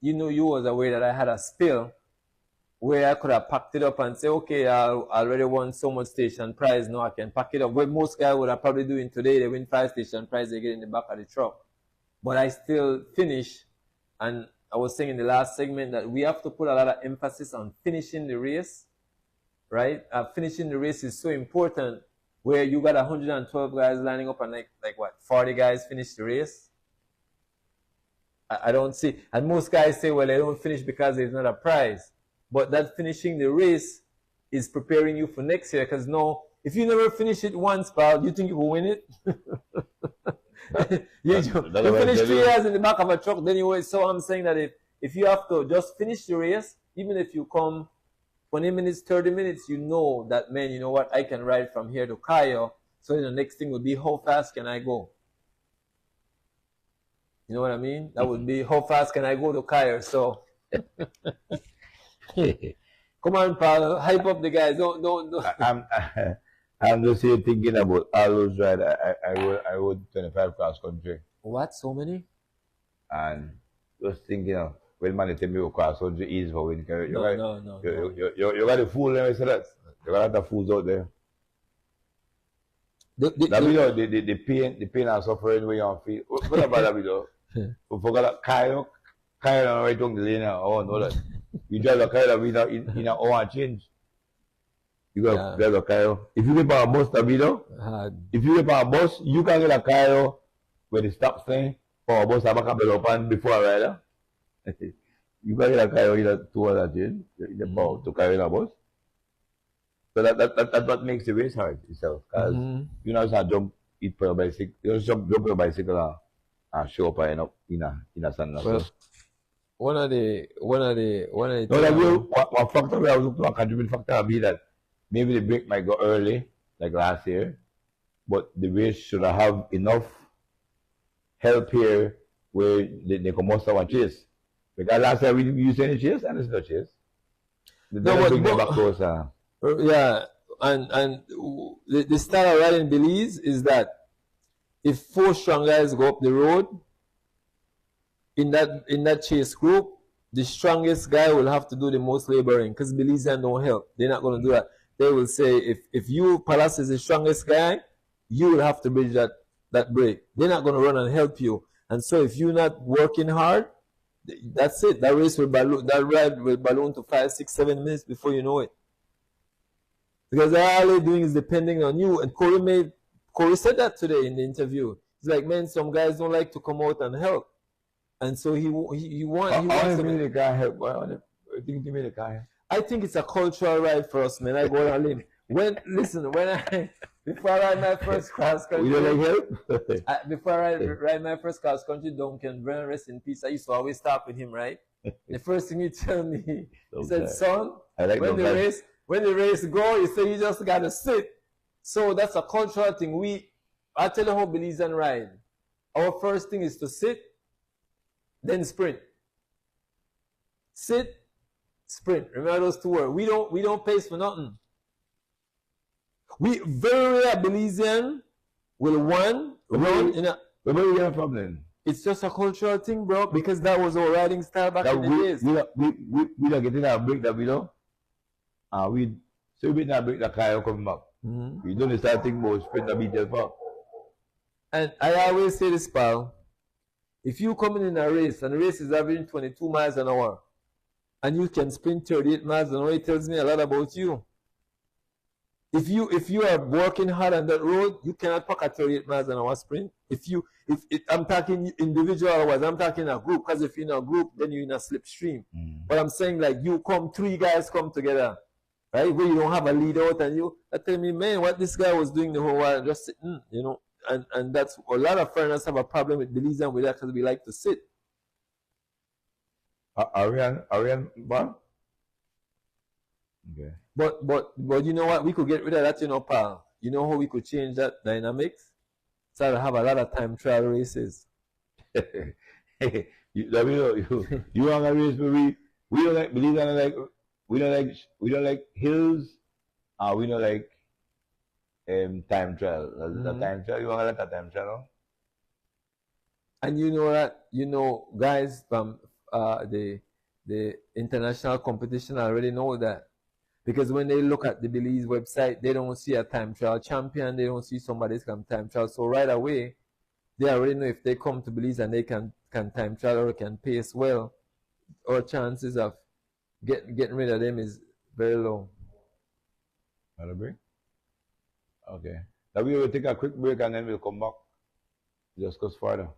you was aware that I had a spill where I could have packed it up and say, okay, I already won so much station prize, now I can pack it up. What most guys would have probably doing today, they win 5 station prize, they get in the back of the truck. But I still finish, and I was saying in the last segment that we have to put a lot of emphasis on finishing the race, right? Finishing the race is so important, where you got 112 guys lining up and like what, 40 guys finish the race? I don't see, and most guys say, well, they don't finish because there's not a prize. But that finishing the race is preparing you for next year, because now, if you never finish it once, pal, you think you will win it? you finish 3 years in the back of a truck, then you wait. So I'm saying that if you have to just finish the race, even if you come 20 minutes, 30 minutes, you know that, man, you know what, I can ride from here to Cayo. So the next thing would be, how fast can I go? You know what I mean? That would be, how fast can I go to Cayo? So come on, pal, hype up the guys. Don't. I'm just here thinking about all those rides. I would 25 cross country. What? So many? And just thinking of when man tell me you cross 100 easy for when No. you got the fool there, so that you got a lot of fools out there. The pain and suffering when you feel. What about that video? We forgot that Kyle right on the lane now. Oh no that. You drive the Kyle video in a hour and change. You got drive the Kyle. If you get on a bus that video, if you get on a bus, you can get a Kyle when it stops thing for a bus I back up the open before a rider. You can get a Kyle in a 2 hours change in the bus to carry a bus. So that's what makes the race hard itself. Because you know, just jump, eat for a bicycle, you just jump on a bicycle and show up and end up in a sand. Well, one of the no, that one factor I was looking to a contributing factor would be that maybe the break might go early, like last year, but the race should have enough help here where they can muster one chase. Because last year we used any chase and there's no chase. They bring them back closer. Yeah, and the style of riding Belize is that if 4 strong guys go up the road in that chase group, the strongest guy will have to do the most laboring because Belizean don't help. They're not going to do that. They will say if you Palace is the strongest guy, you will have to bridge that break. They're not going to run and help you. And so if you're not working hard, that's it. That race will balloon. That ride will balloon to 5, 6, 7 minutes before you know it. Because all they're doing is depending on you. And Corey said that today in the interview. He's like, man, some guys don't like to come out and help. And so he wants the guy help. I think the guy. I think it's a cultural ride for us, man. I go on a limb. Before I ride my first cross country, you don't like help? before I ride my first cross country, Duncan Brennan, rest in peace. I used to always talk with him, right? The first thing he tell me, he said, son, when the race go, he said you just gotta sit. So that's a cultural thing. I tell you how Belizean ride. Our first thing is to sit, then sprint. Sit, sprint. Remember those 2 words. We don't pace for nothing. We very rare Belizean will run in a. Where do you get from then? It's just a cultural thing, bro, because that was our riding style back in the days. We don't get in a break that we know. We not break the car coming back. We don't start thinking about sprint the beat far. And I always say this, pal. If you come in a race and the race is averaging 22 miles an hour and you can sprint 38 miles an hour, it tells me a lot about you. If you are working hard on that road, you cannot pack a 38 miles an hour sprint. I'm talking individual hours, I'm talking a group, because if you're in a group, then you're in a slipstream. But I'm saying like 3 guys come together, right? Where you don't have a lead out and I tell me, man, what this guy was doing the whole while, just sitting, you know. And that's a lot of foreigners have a problem with Belizean with that because we like to sit. Arian Bar? Okay. But you know what? We could get rid of that, you know, pal. You know how we could change that dynamics? So to have a lot of time trial races. you want a race where we don't like Belizean, we don't like hills, we don't like time trial. The time trial, you want a lot of time trial? And you know that, guys from the international competition already know that. Because when they look at the Belize website, they don't see a time trial champion, they don't see somebody's time trial. So right away, they already know if they come to Belize and they can time trial or can pace well, our chances of getting rid of them is very low. Want a break? Okay. Now we will take a quick break and then we'll come back to discuss further.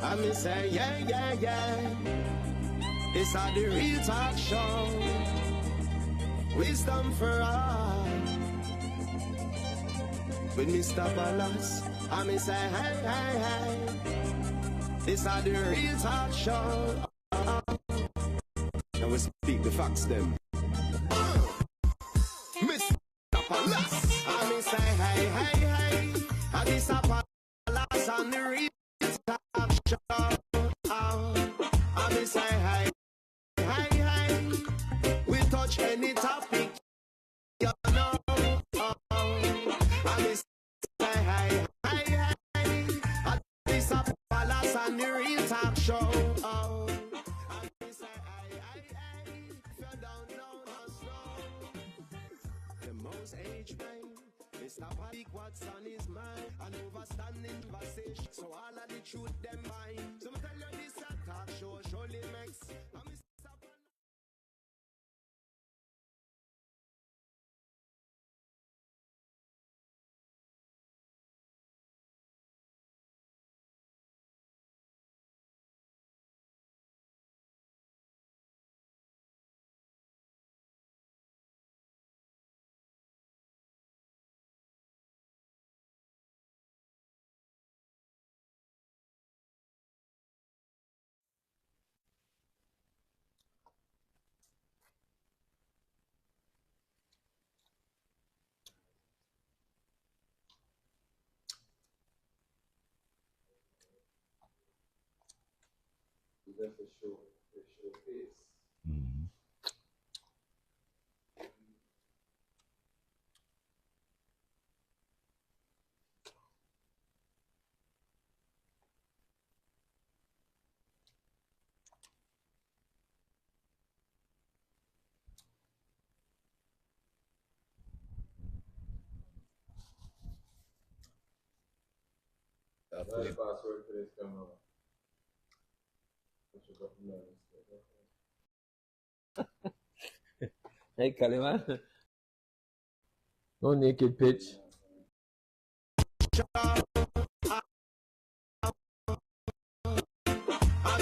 I'm say, yeah. It's a the real talk show. Wisdom for all. With Mr. Palace, I'm say, hey. It's a the real talk show. And we speak the facts them. Mr. Palace, I'm say, hey. And it's a Palace on the real talk show. I'm say, hey. We touch any topic, you know. I'm say, hey. At this what's on his mind. An overstanding conversation, so all of the truth them mind. So me tell you this a talk show surely makes. And me stop and Just a show face. Mhm. That's the password for this camera. Hey, Kaliman. No naked pitch. I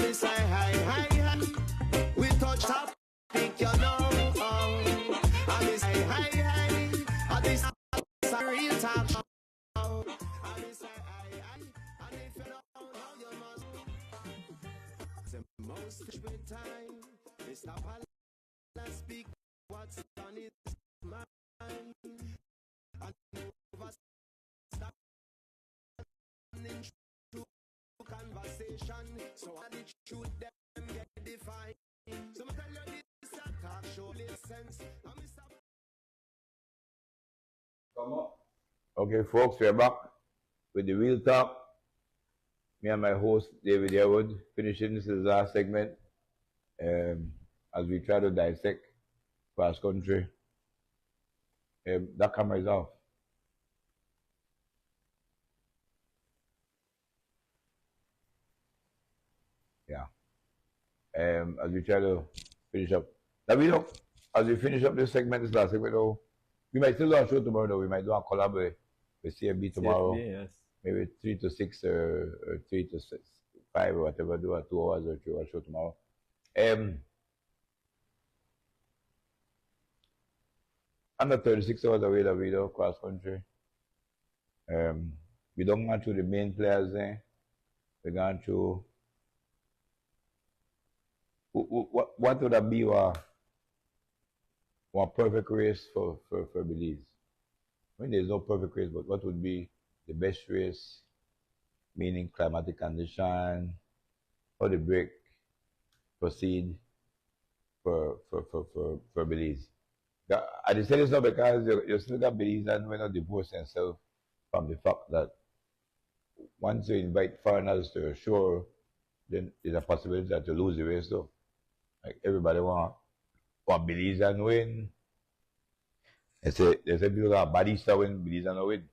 me say hi. We touch topic, you know. I me say hi. I this a real talk show. I me say hi. And if you don't know, you must. The most with time, Mr. Palace speak what's on his mind. And overstanding true conversation, so all the truth them get defined. So me tell you this a talk show listens. And Mr. Come on. Okay, folks, we're back with the real talk. Me and my host, David Yearwood, finishing this is our segment as we try to dissect cross country. That camera is off. Yeah. As we try to finish up. Now, we know, as we finish up this segment, this last segment, though, we might still do a show tomorrow, though. We might do a collab with CFB tomorrow. CFB, yes. Maybe 3 to 6 or 3 to 6, 5 or whatever, do a 2 hours or 3 hour show tomorrow. Under 36 hours away the video cross country. We don't go through the main players there. We're going through what would that be one perfect race for Belize? I mean, there's no perfect race, but what would be the best race, meaning climatic condition, how the break proceed for Belize? I just say this not because you still got Belize and we're not divorce themselves from the fact that once you invite foreigners to your shore, then there's a possibility that you lose the race though. Like everybody want Belize and win. They say people got Batista win, Belize and win.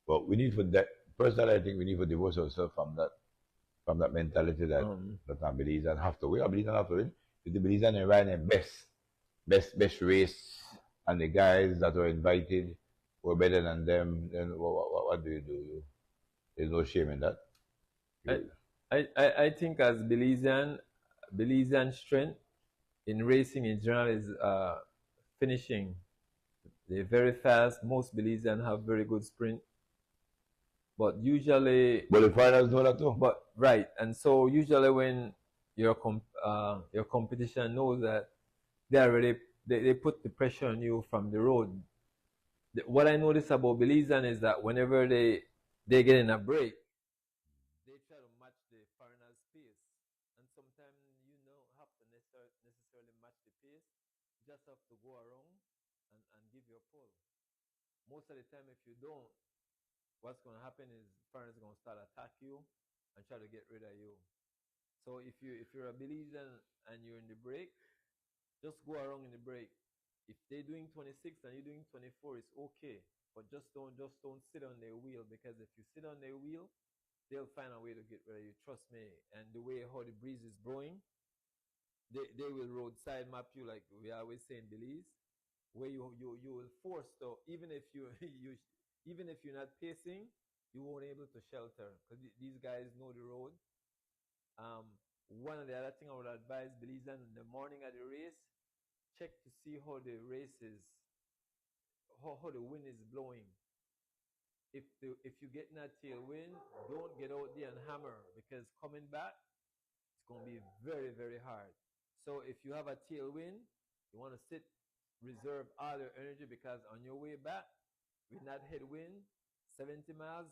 But we need for that. Personally, I think we need to divorce ourselves from that mentality that that Belize and have to win. Belize and have to win. If the Belize and run the best race, and the guys that were invited were better than them, then what do you do? There's no shame in that. I think as Belizean strength in racing in general is finishing. They're very fast. Most Belizean have very good sprint. But usually... But the foreigners know that too. But, right. And so usually when your competition knows that they put the pressure on you from the road. What I notice about Belizean is that whenever they get in a break, they try to match the foreigner's pace. And sometimes you don't have to necessarily match the pace. You just have to go around and give your pull. Most of the time, if you don't, what's going to happen is foreigners are going to start attack you and try to get rid of you. So if you're a Belizean and you're in the break, just go around in the break. If they're doing 26 and you're doing 24, it's okay. but just don't sit on their wheel, because if you sit on their wheel, they'll find a way to get rid of you. Trust me. And the way how the breeze is blowing, they will roadside map you, like we always say in Belize, where you will force to, even if even if you're not pacing, you won't able to shelter, because these guys know the road. One of the other thing I would advise Belizeans in the morning of the race, check to see how the race is, how the wind is blowing. If you get in that tailwind, don't get out there and hammer, because coming back, it's going to be very, very hard. So if you have a tailwind, you want to sit, reserve all your energy, because on your way back, with that headwind, 70 miles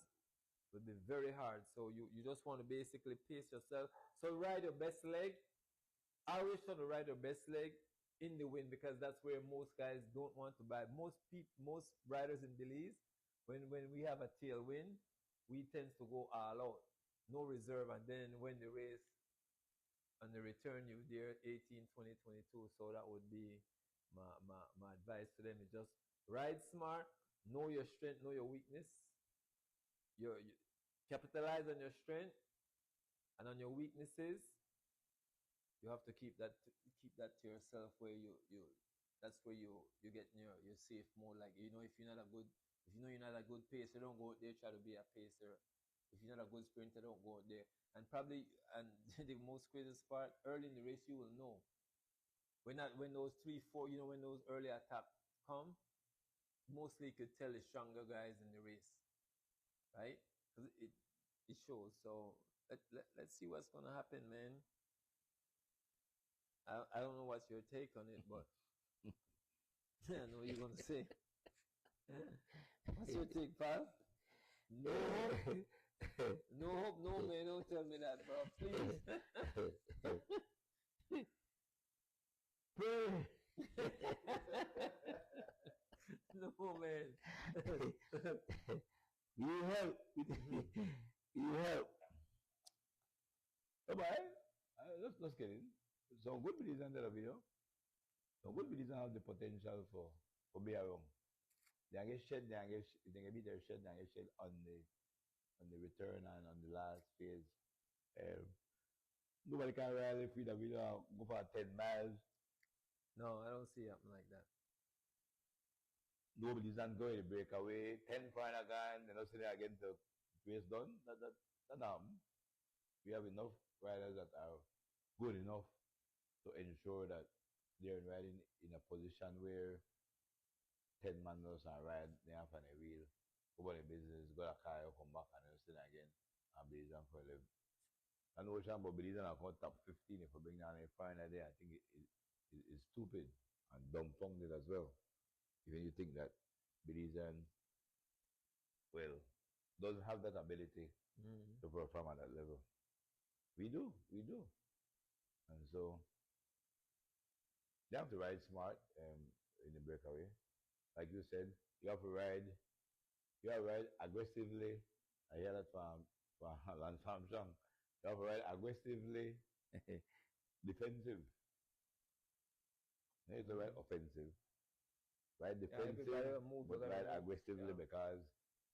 will be very hard. So you just want to basically pace yourself. So ride your best leg. I always try to ride your best leg in the wind, because that's where most guys don't want to buy. Most riders in Belize, when we have a tailwind, we tend to go all out, no reserve, and then when the race on the return, you're there 18, 20, 22. So that would be my advice to them, is just ride smart, know your strength, know your weakness, you capitalize on your strength, and on your weaknesses, you have to keep that to yourself, where you that's where you get in your safe mode. Like, if you're not a good, if you know you're not a good pacer, don't go out there try to be a pacer. If you're not a good sprinter, don't go out there. And the most craziest part, early in the race, you will know. When those 3, 4, when those early attacks come, mostly you could tell the stronger guys in the race, right? Because it shows. So let's see what's gonna happen, man. I don't know what's your take on it, but I know what you're gonna say. What's your take, pal? No hope. No hope, no man. Don't tell me that, bro. Please. No, man. You help. You help. Bye. Let's get in. Some good Belizeans in the video. Some good Belizeans have the potential for be around. They get shed, they be their shed, they get shed on the return and on the last phase. Nobody can really feed a video go for 10 miles. No, I don't see it like that. Nobody's not going to break away. 10 final again, they're not sitting again to race done. That we have enough riders that are good enough to ensure that they're riding in a position where 10 man knows and ride, they have on a wheel, go on the business, go to a car, come back and then sit again and be done for a living. I know what about Belizean are called top 15 if we bring down a final day. I think it's stupid and dumbfounded as well. Even you think that Belizean, well, doesn't have that ability to perform at that level. We do. And so they have to ride smart in the breakaway. Like you said, you have to ride aggressively. I hear that from Lance Armstrong. You have to ride aggressively defensive. You have to ride offensive. Ride defensive, but ride aggressively, because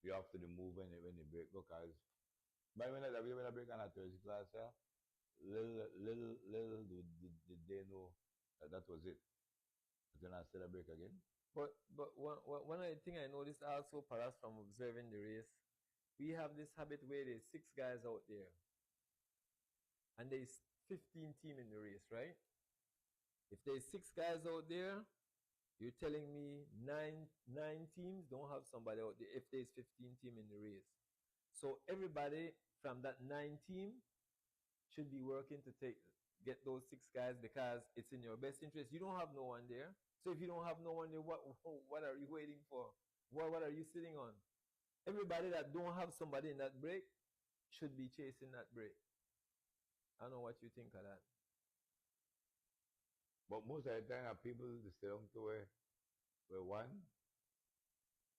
you have to move when you break. Because by when I break on a Thursday class, little did they know that was it. But then I still break again. But one of the things I noticed also, perhaps from observing the race, we have this habit where there's 6 guys out there, and there's 15 teams in the race, right? If there's 6 guys out there, you're telling me nine teams don't have somebody out there if there's 15 teams in the race. So everybody from that 9 team should be working to get those 6 guys, because it's in your best interest. You don't have no one there. So if you don't have no one there, what are you waiting for? What are you sitting on? Everybody that don't have somebody in that break should be chasing that break. I don't know what you think of that. But most of the time, people stay on to where one,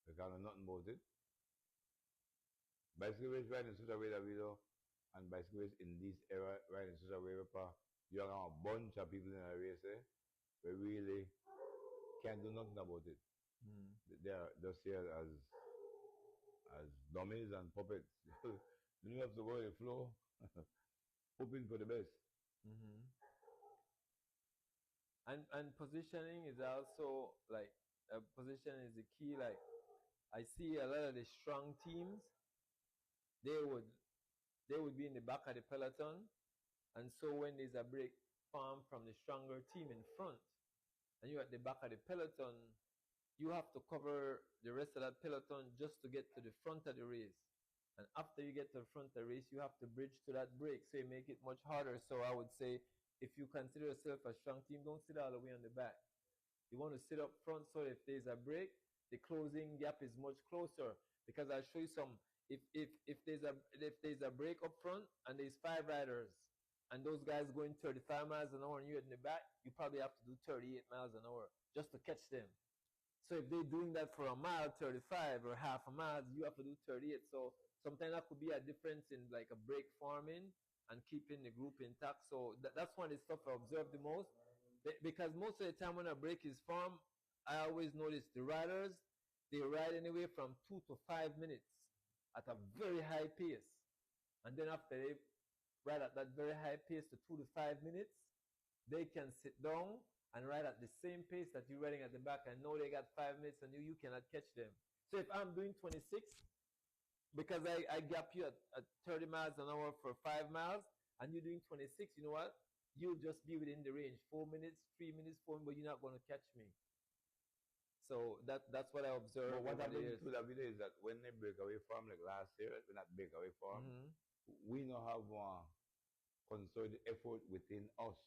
because of nothing about it. Bicycle race ride in such a way that we do, and bicycle race in this era ride in such a way where you have a bunch of people in a race, we really can't do nothing about it. They are just here as dummies and puppets. You have to go with the flow, hoping for the best. And positioning is also like position is the key. Like I see a lot of the strong teams, they would be in the back of the peloton, and so when there's a break formed from the stronger team in front, and you're at the back of the peloton, you have to cover the rest of that peloton just to get to the front of the race. And after you get to the front of the race, you have to bridge to that break, so you make it much harder. So I would say, if you consider yourself a strong team, don't sit all the way on the back. You want to sit up front, so if there's a break, the closing gap is much closer. Because I'll show you some. If there's a break up front and there's 5 riders, and those guys going 35 miles an hour and you're in the back, you probably have to do 38 miles an hour just to catch them. So if they're doing that for a mile, 35, or half a mile, you have to do 38. So sometimes that could be a difference in like a break forming and keeping the group intact. So that's one of the stuff I observe the most. Because most of the time when a break is formed, I always notice the riders, they ride anywhere from 2 to 5 minutes at a very high pace. And then after they ride at that very high pace to 2 to 5 minutes, they can sit down and ride at the same pace that you're riding at the back, and know they got 5 minutes and you cannot catch them. So if I'm doing 26, because I gap you at 30 miles an hour for 5 miles, and you're doing 26, you know what? You'll just be within the range. 4 minutes, 3 minutes, 4 minutes, but you're not going to catch me. So that's what I observed. But what happened to that video is that when they break away from, like last year, when that break away from, we now have one concerted effort within us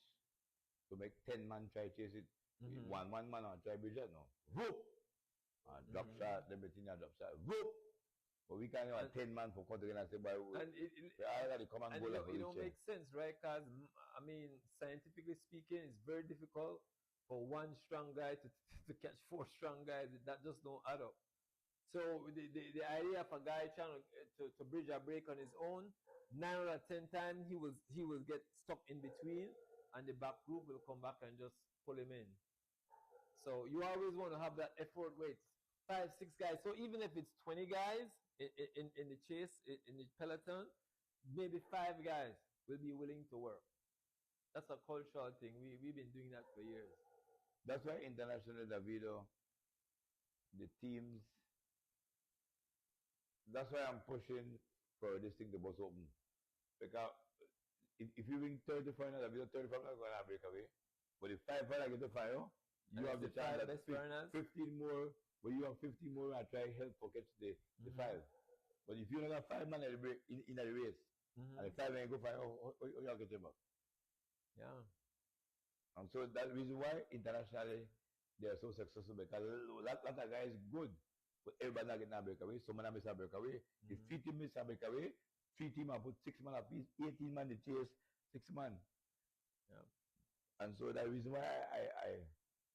to make 10 man try chase it. One man on try bridge it now. Whoop! Drop shot, everything drop shot. Whoop! But we can't have 10 man for country and say, boy, I got to come and go. It don't make sense, right? Because, I mean, scientifically speaking, it's very difficult for one strong guy to catch 4 strong guys. That just don't add up. So the idea of a guy trying to bridge a break on his own, 9 out of 10 times he will get stuck in between, and the back group will come back and just pull him in. So you always want to have that effort weight. 5, 6 guys. So even if it's 20 guys in the chase, in the peloton, maybe 5 guys will be willing to work. That's a cultural thing. We've been doing that for years. That's why internationally, Davido, the teams, that's why I'm pushing for this thing to bust open. Because if you bring 30 foreigners, Davido 35 are going to break away. But if 5 foreigners get to final, you have the chance that 15 more, but you have 15 more and try help for catch the 5. But if you don't have 5 men at the break, in the race, and the 5 men go final, you'll get them back. Yeah. And so that's the reason why internationally they are so successful, because a lot of guys good, but everybody not getting a breakaway. Some of them miss a breakaway. If 3 teams miss a breakaway, 3 teams have put 6 man apiece, 18 man to chase 6 man. Yeah. And so that's the reason why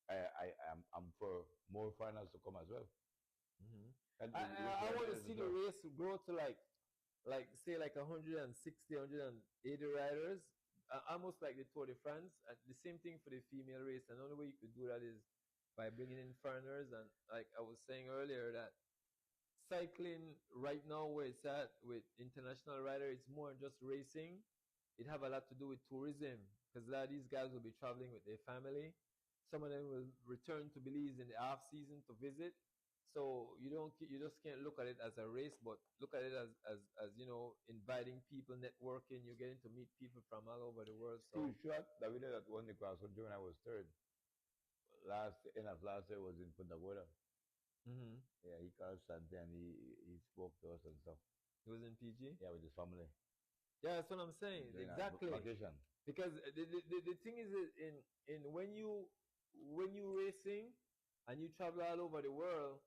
I'm for more finals to come as well. I want to see the race grow to like say like 160, 180 riders. Almost like the Tour de France. The same thing for the female race. And the only way you could do that is by bringing in foreigners. And like I was saying earlier, that cycling right now where it's at with international riders, it's more just racing. It have a lot to do with tourism, because a lot of these guys will be traveling with their family. Some of them will return to Belize in the off season to visit. So you just can't look at it as a race, but look at it as you know, inviting people, networking. You're getting to meet people from all over the world. So too short. The video that won the cross country when I was 3rd. End of last year was in Punta Gorda. Yeah, he called Sante and he spoke to us and stuff. He was in PG? Yeah, with his family. Yeah, that's what I'm saying. Exactly. Vacation. Because the thing is in when you racing and you travel all over the world,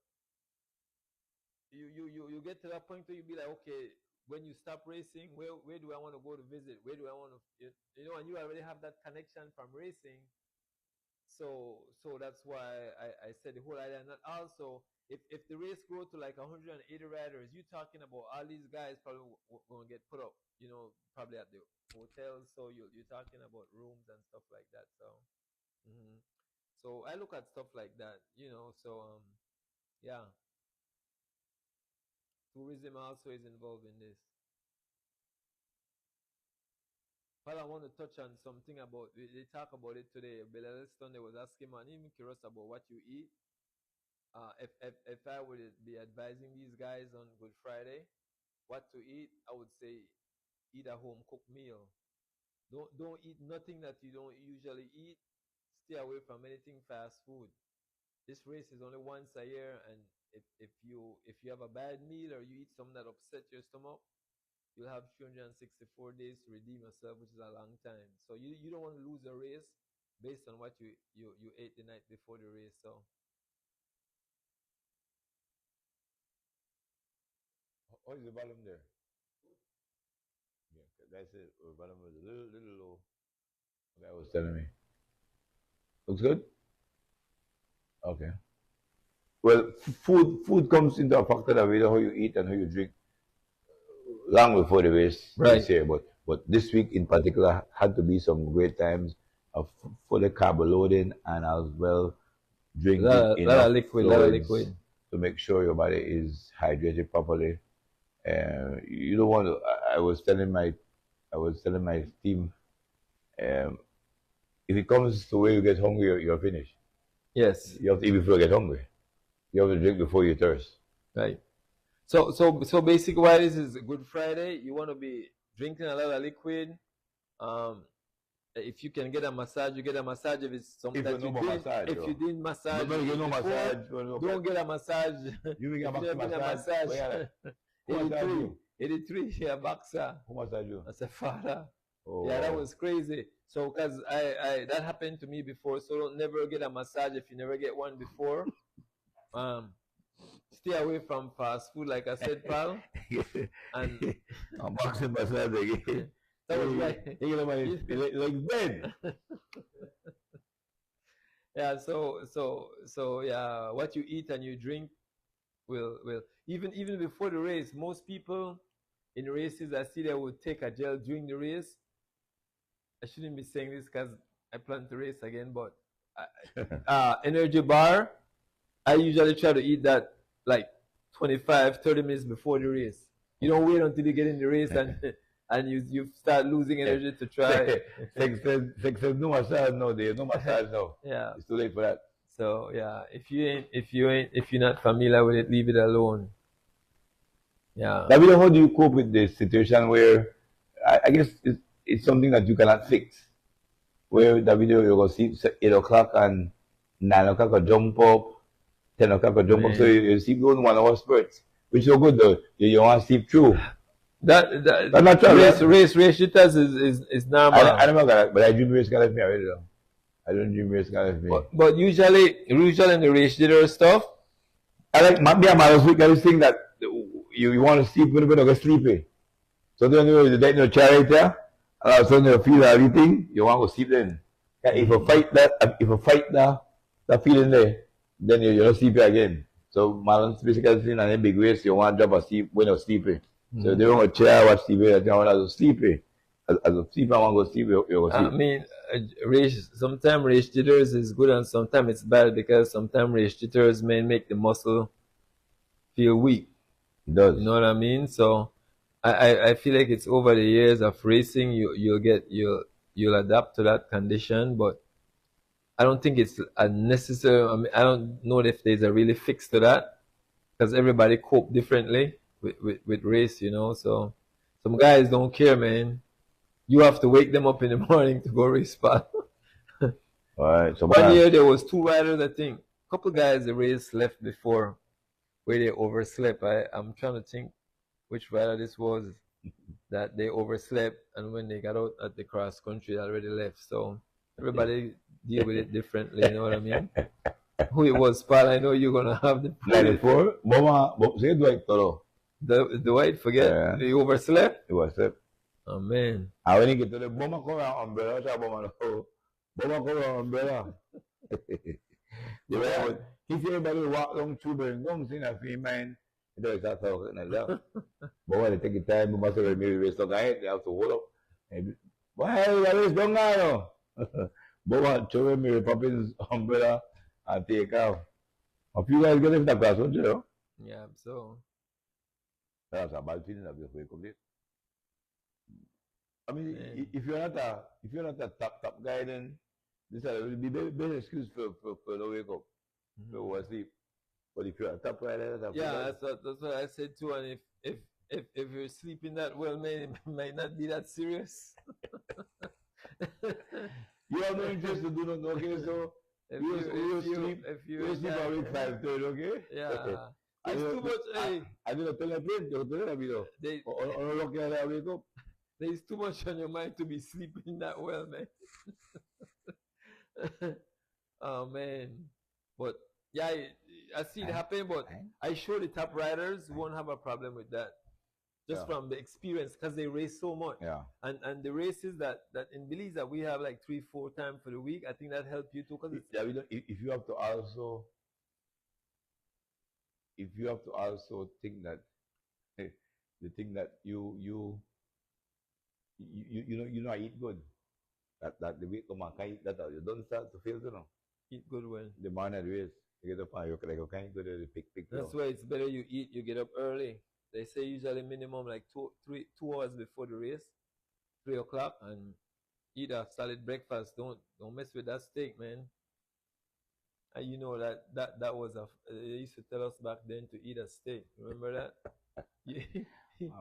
you get to that point where you be like, okay, when you stop racing, where do I want to go to visit? Where do I want to, you know, and you already have that connection from racing. So that's why I said the whole idea. And also, if the race grow to like 180 riders, you're talking about all these guys probably going to get put up, you know, probably at the hotels. So you're talking about rooms and stuff like that. So, so I look at stuff like that, you know. So Yeah. Tourism also is involved in this. Well, I want to touch on something about, they talk about it today. Bill Elliston, they was asking me, I'm even curious about what you eat. If I would be advising these guys on Good Friday what to eat, I would say eat a home cooked meal. Don't eat nothing that you don't usually eat. Stay away from anything fast food. This race is only once a year, and if you have a bad meal or you eat something that upset your stomach, you'll have 364 days to redeem yourself, which is a long time. So you don't want to lose a race based on what you ate the night before the race. So How is the volume there? Yeah, that's it. The volume was a little low. The guy was telling me. Looks good? Okay. Well, food comes into a factor that how you eat and how you drink long before the race Right. this year. But this week in particular had to be some great times of for the carb loading and as well drinking lot of enough liquid, fluids to make sure your body is hydrated properly. You don't want to. I was telling my team, if it comes to where you get hungry, you're finished. Yes. You have to eat before you get hungry. You have to drink before you thirst. Right. So basically, why this is Good Friday, you want to be drinking a lot of liquid. If you can get a massage, you get a massage. If it's something If that you you know did, massage, if you didn't massage, no, you get no before, massage. don't get a massage. You will get If you a never massage. been a Who massage 83, you? 83, yeah, boxer. Who massage you? I said, Father. Oh, Yeah, that wow. was crazy. So, cause I that happened to me before. So don't never get a massage if you never get one before. Stay away from fast food, like I said, pal. And a boxing massage again. that was why. You get my like bed. Yeah. So yeah, what you eat and you drink will even before the race. Most people in races, I see they would take a gel during the race. I shouldn't be saying this because I plan to race again, but energy bar, I usually try to eat that like 25, 30 minutes before the race. You don't wait until you get in the race and you start losing energy to try. Sex says no massage now. There's no massage now. Yeah. It's too late for that. So yeah, if you're not familiar with it, leave it alone. Yeah. David, how do you cope with the situation where I guess it's something that you cannot fix? Where David, you're gonna see 8 o'clock and 9 o'clock or jump up, 10 o'clock or jump up, so you sleep going 1 hour spurts, which is good though. You want to sleep through. That's not true. Race shooters is normal. I never got that, but I dream race got me already though. I don't dream race got me. But usually in the race shooter stuff, I like maybe I'm always week. I just think that you want to sleep when you get sleepy. So then you get in your chair right there, and all of a sudden you feel everything. You want to sleep then. If you fight that feeling there, then you're not sleepy again. So Marlon's basically in a big race, you want to drop asleep when you're sleepy. So they don't chair watch TV. I want to sleepy. As a sleeper, I want to go sleep. You go sleep. I mean, sometimes race jitters is good and sometimes it's bad because sometimes race jitters may make the muscle feel weak. It does. You know what I mean? So I feel like it's over the years of racing, you'll adapt to that condition, but I don't think it's a necessary. I mean, I don't know if there's a really fix to that because everybody cope differently with race, you know. So some guys don't care, man. You have to wake them up in the morning to go race, pal. All right. So one year there was 2 riders, I think. A couple guys the race left before where they overslept. I'm trying to think which rider this was that they overslept, and when they got out at the cross country, they already left. So everybody deal with it differently. You know what I mean? Who it was, pal? I know you're gonna have the 94. Mama, say Dwight Toro. The Dwight, forget. Yeah. He overslept. He was slept. Oh man. I when he get to the bomber come around umbrella, bomber come around umbrella. If everybody walk long through the long thing I feel man, it does that talking like that. But when they take the time, we must have maybe race the guy, they have to hold up. Why everybody is going on? But what Mary Poppins umbrella and take off. A few guys get left in the class, don't you know? Yeah, so That's a bad feeling that we complete. I mean, man. if you're not a top guy, then this will be better excuse for no wake up, for oversleep. But if you're a top guy, then that's Yeah, that's what I said too. And if you're sleeping that well, man, it might not be that serious. you have no interest to do nothing, okay? So you sleep awake 5:30, okay? Yeah. I It's too much. Hey, I didn't tell them, don't tell them, you know. On a lucky I wake up. There's too much on your mind to be sleeping that well, man. Oh man, but yeah, I see it happen. But I sure the top riders won't have a problem with that, just from the experience, because they race so much. Yeah. And the races that in Belize that we have like 3-4 times for the week, I think that help you too, because Yeah, if you have to also think that the thing that you know I eat good. That the week come and can eat that you don't start to feel, you know. eat good well. The man at race. You get up and you can eat good pick. That's why it's better you eat. You get up early. They say usually minimum like 2 hours before the race, 3 o'clock, and eat a solid breakfast. Don't mess with that steak, man. And you know that was they used to tell us back then to eat a steak. Remember that? A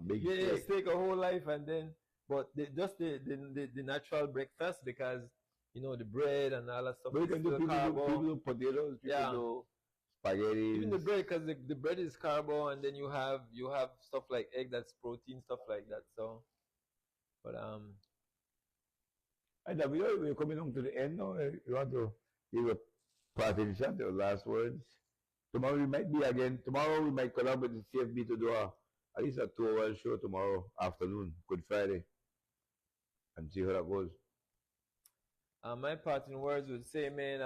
big yeah, steak. steak a whole life, and then but just the natural breakfast, because you know the bread and all that stuff. But you can do people do potatoes, people do spaghetti. Even the bread, because the bread is carbo, and then you have stuff like egg that's protein, stuff like that. So, but And we're coming on to the end now. You want to give a parting shot, your last words? Tomorrow we might be again. Tomorrow we might collaborate with the CFB to do at least a 2-hour show tomorrow afternoon, Good Friday, and see how that goes. My parting words would say, man,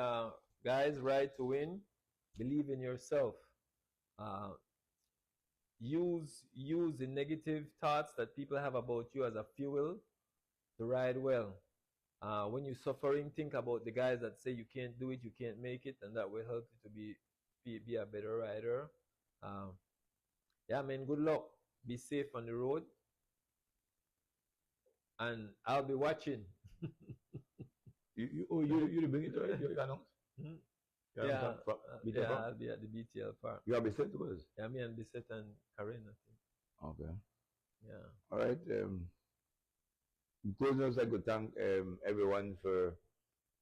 guys, ride to win. Believe in yourself. Use the negative thoughts that people have about you as a fuel to ride well. When you're suffering, think about the guys that say you can't do it, you can't make it, and that will help you to be a better rider. Yeah, man, good luck. Be safe on the road. And I'll be watching. You bring it to it? You announce? Yeah, I'll be at the BTL Park. You have Bissett with us? Yeah, me and Bissett and Karen, I think. Okay. Yeah. All right. In closing, I could thank everyone for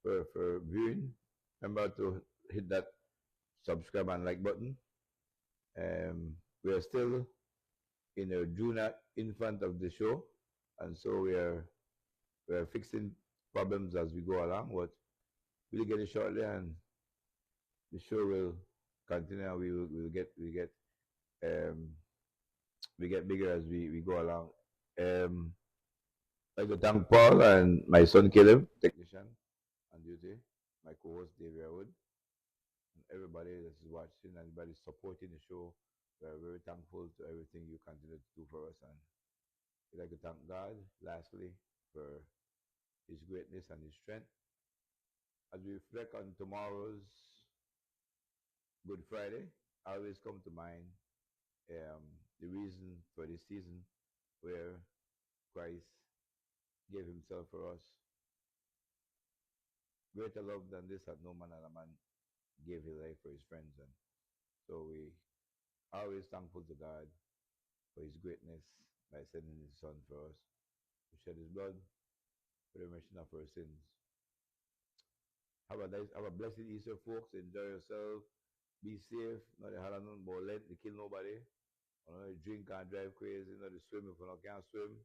viewing. Remember to hit that subscribe and like button. We are still in a June in front of the show, and so we are fixing problems as we go along. But we'll get it shortly, and the show will continue. And we get bigger as we go along. I'd like to thank Paul and my son Caleb, technician on duty, my co-host David Wood, and everybody that is watching, everybody supporting the show. We're very thankful to everything you continue to do for us, and we'd like to thank God, lastly, for His greatness and His strength. As we reflect on tomorrow's Good Friday, I always come to mind the reason for this season where Christ gave Himself for us. Greater love than this had no man, and a man gave his life for his friends. And so we are always thankful to God for His greatness by sending His Son for us to shed His blood for the remission of our sins. Have a blessed Easter, folks. Enjoy yourself. Be safe. Not the hell none but let to kill nobody. Not drink and drive crazy. Not to swim if you can't swim.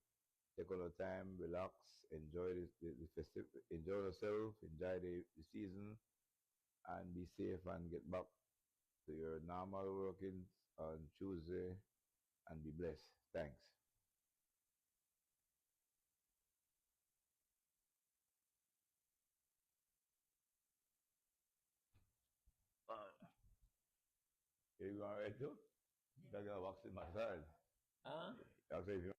Take all the time, relax, enjoy the festive, enjoy yourself, enjoy the season, and be safe and get back to your normal workings on Tuesday, and be blessed. Thanks. You going right too? You're going to wax in my side. Huh? I'll say if you